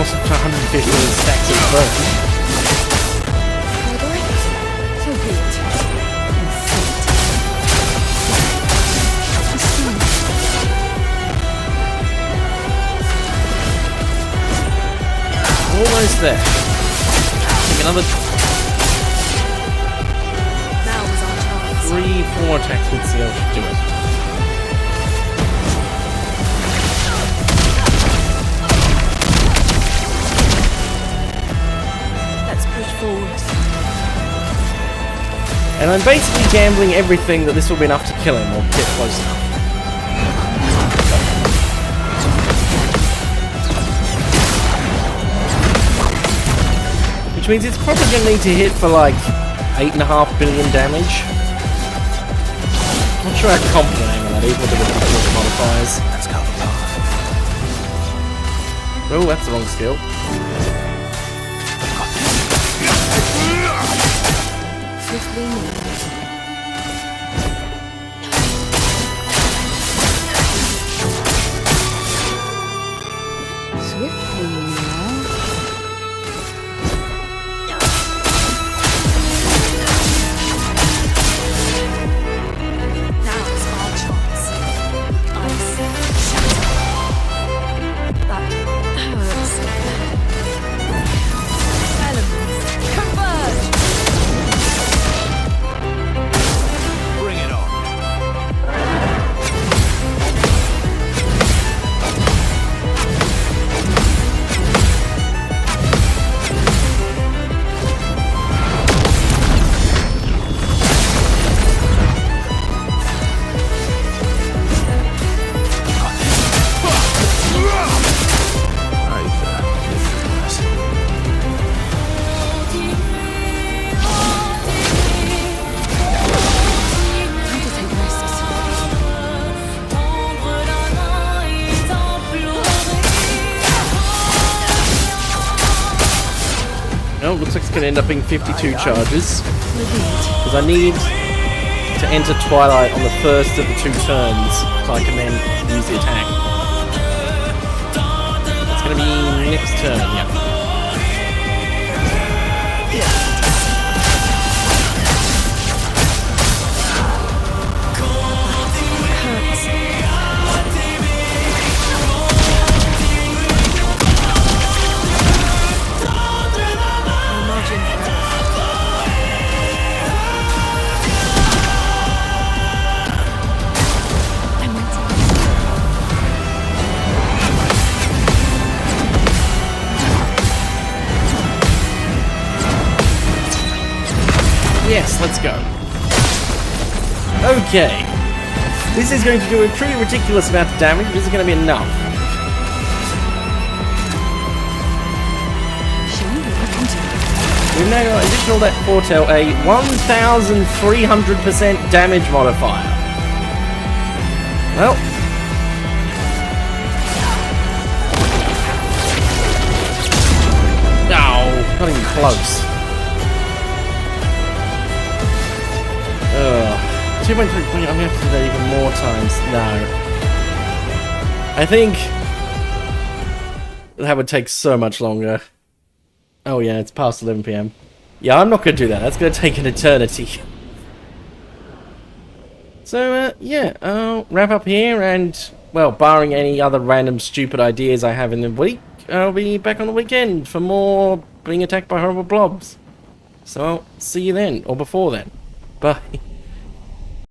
almost up to 150 stacks of burn. So be it. Almost there. Take another Now is our chance. 3-4 attacks with seal to do it. Let's push forward. And I'm basically gambling everything that this will be enough to kill him or get close enough. Which means it's probably going to need to hit for like 8.5 billion damage. Not sure how confident I am in that, even with the modifiers. Let's go. Oh, that's the wrong skill. Swiftly move. Swiftly move. Now is our chance. Ice, shatter. That hurts. Elements, converge. Bring it on. Time to take risks. Oh, looks like it's going to end up being 52 charges. Revealed. Because I need to enter Twilight on the first of the 2 turns, so I can then use the attack. It's going to be next turn, yeah. Hurts. Imagine I'm waiting. Yes, let's go. Okay. This is going to do a pretty ridiculous amount of damage, but this is going to be enough. Show me what I can do. We've now got additional that foretell a 1,300% damage modifier. Well. No, not even close. Ugh. 2.3, I'm going to have to do that even more times. No. I think that would take so much longer. Oh yeah, it's past 11 PM. Yeah, I'm not going to do that. That's going to take an eternity. So, yeah, I'll wrap up here and, well, barring any other random stupid ideas I have in the week, I'll be back on the weekend for more being attacked by horrible blobs. So I'll see you then, or before then. Bye.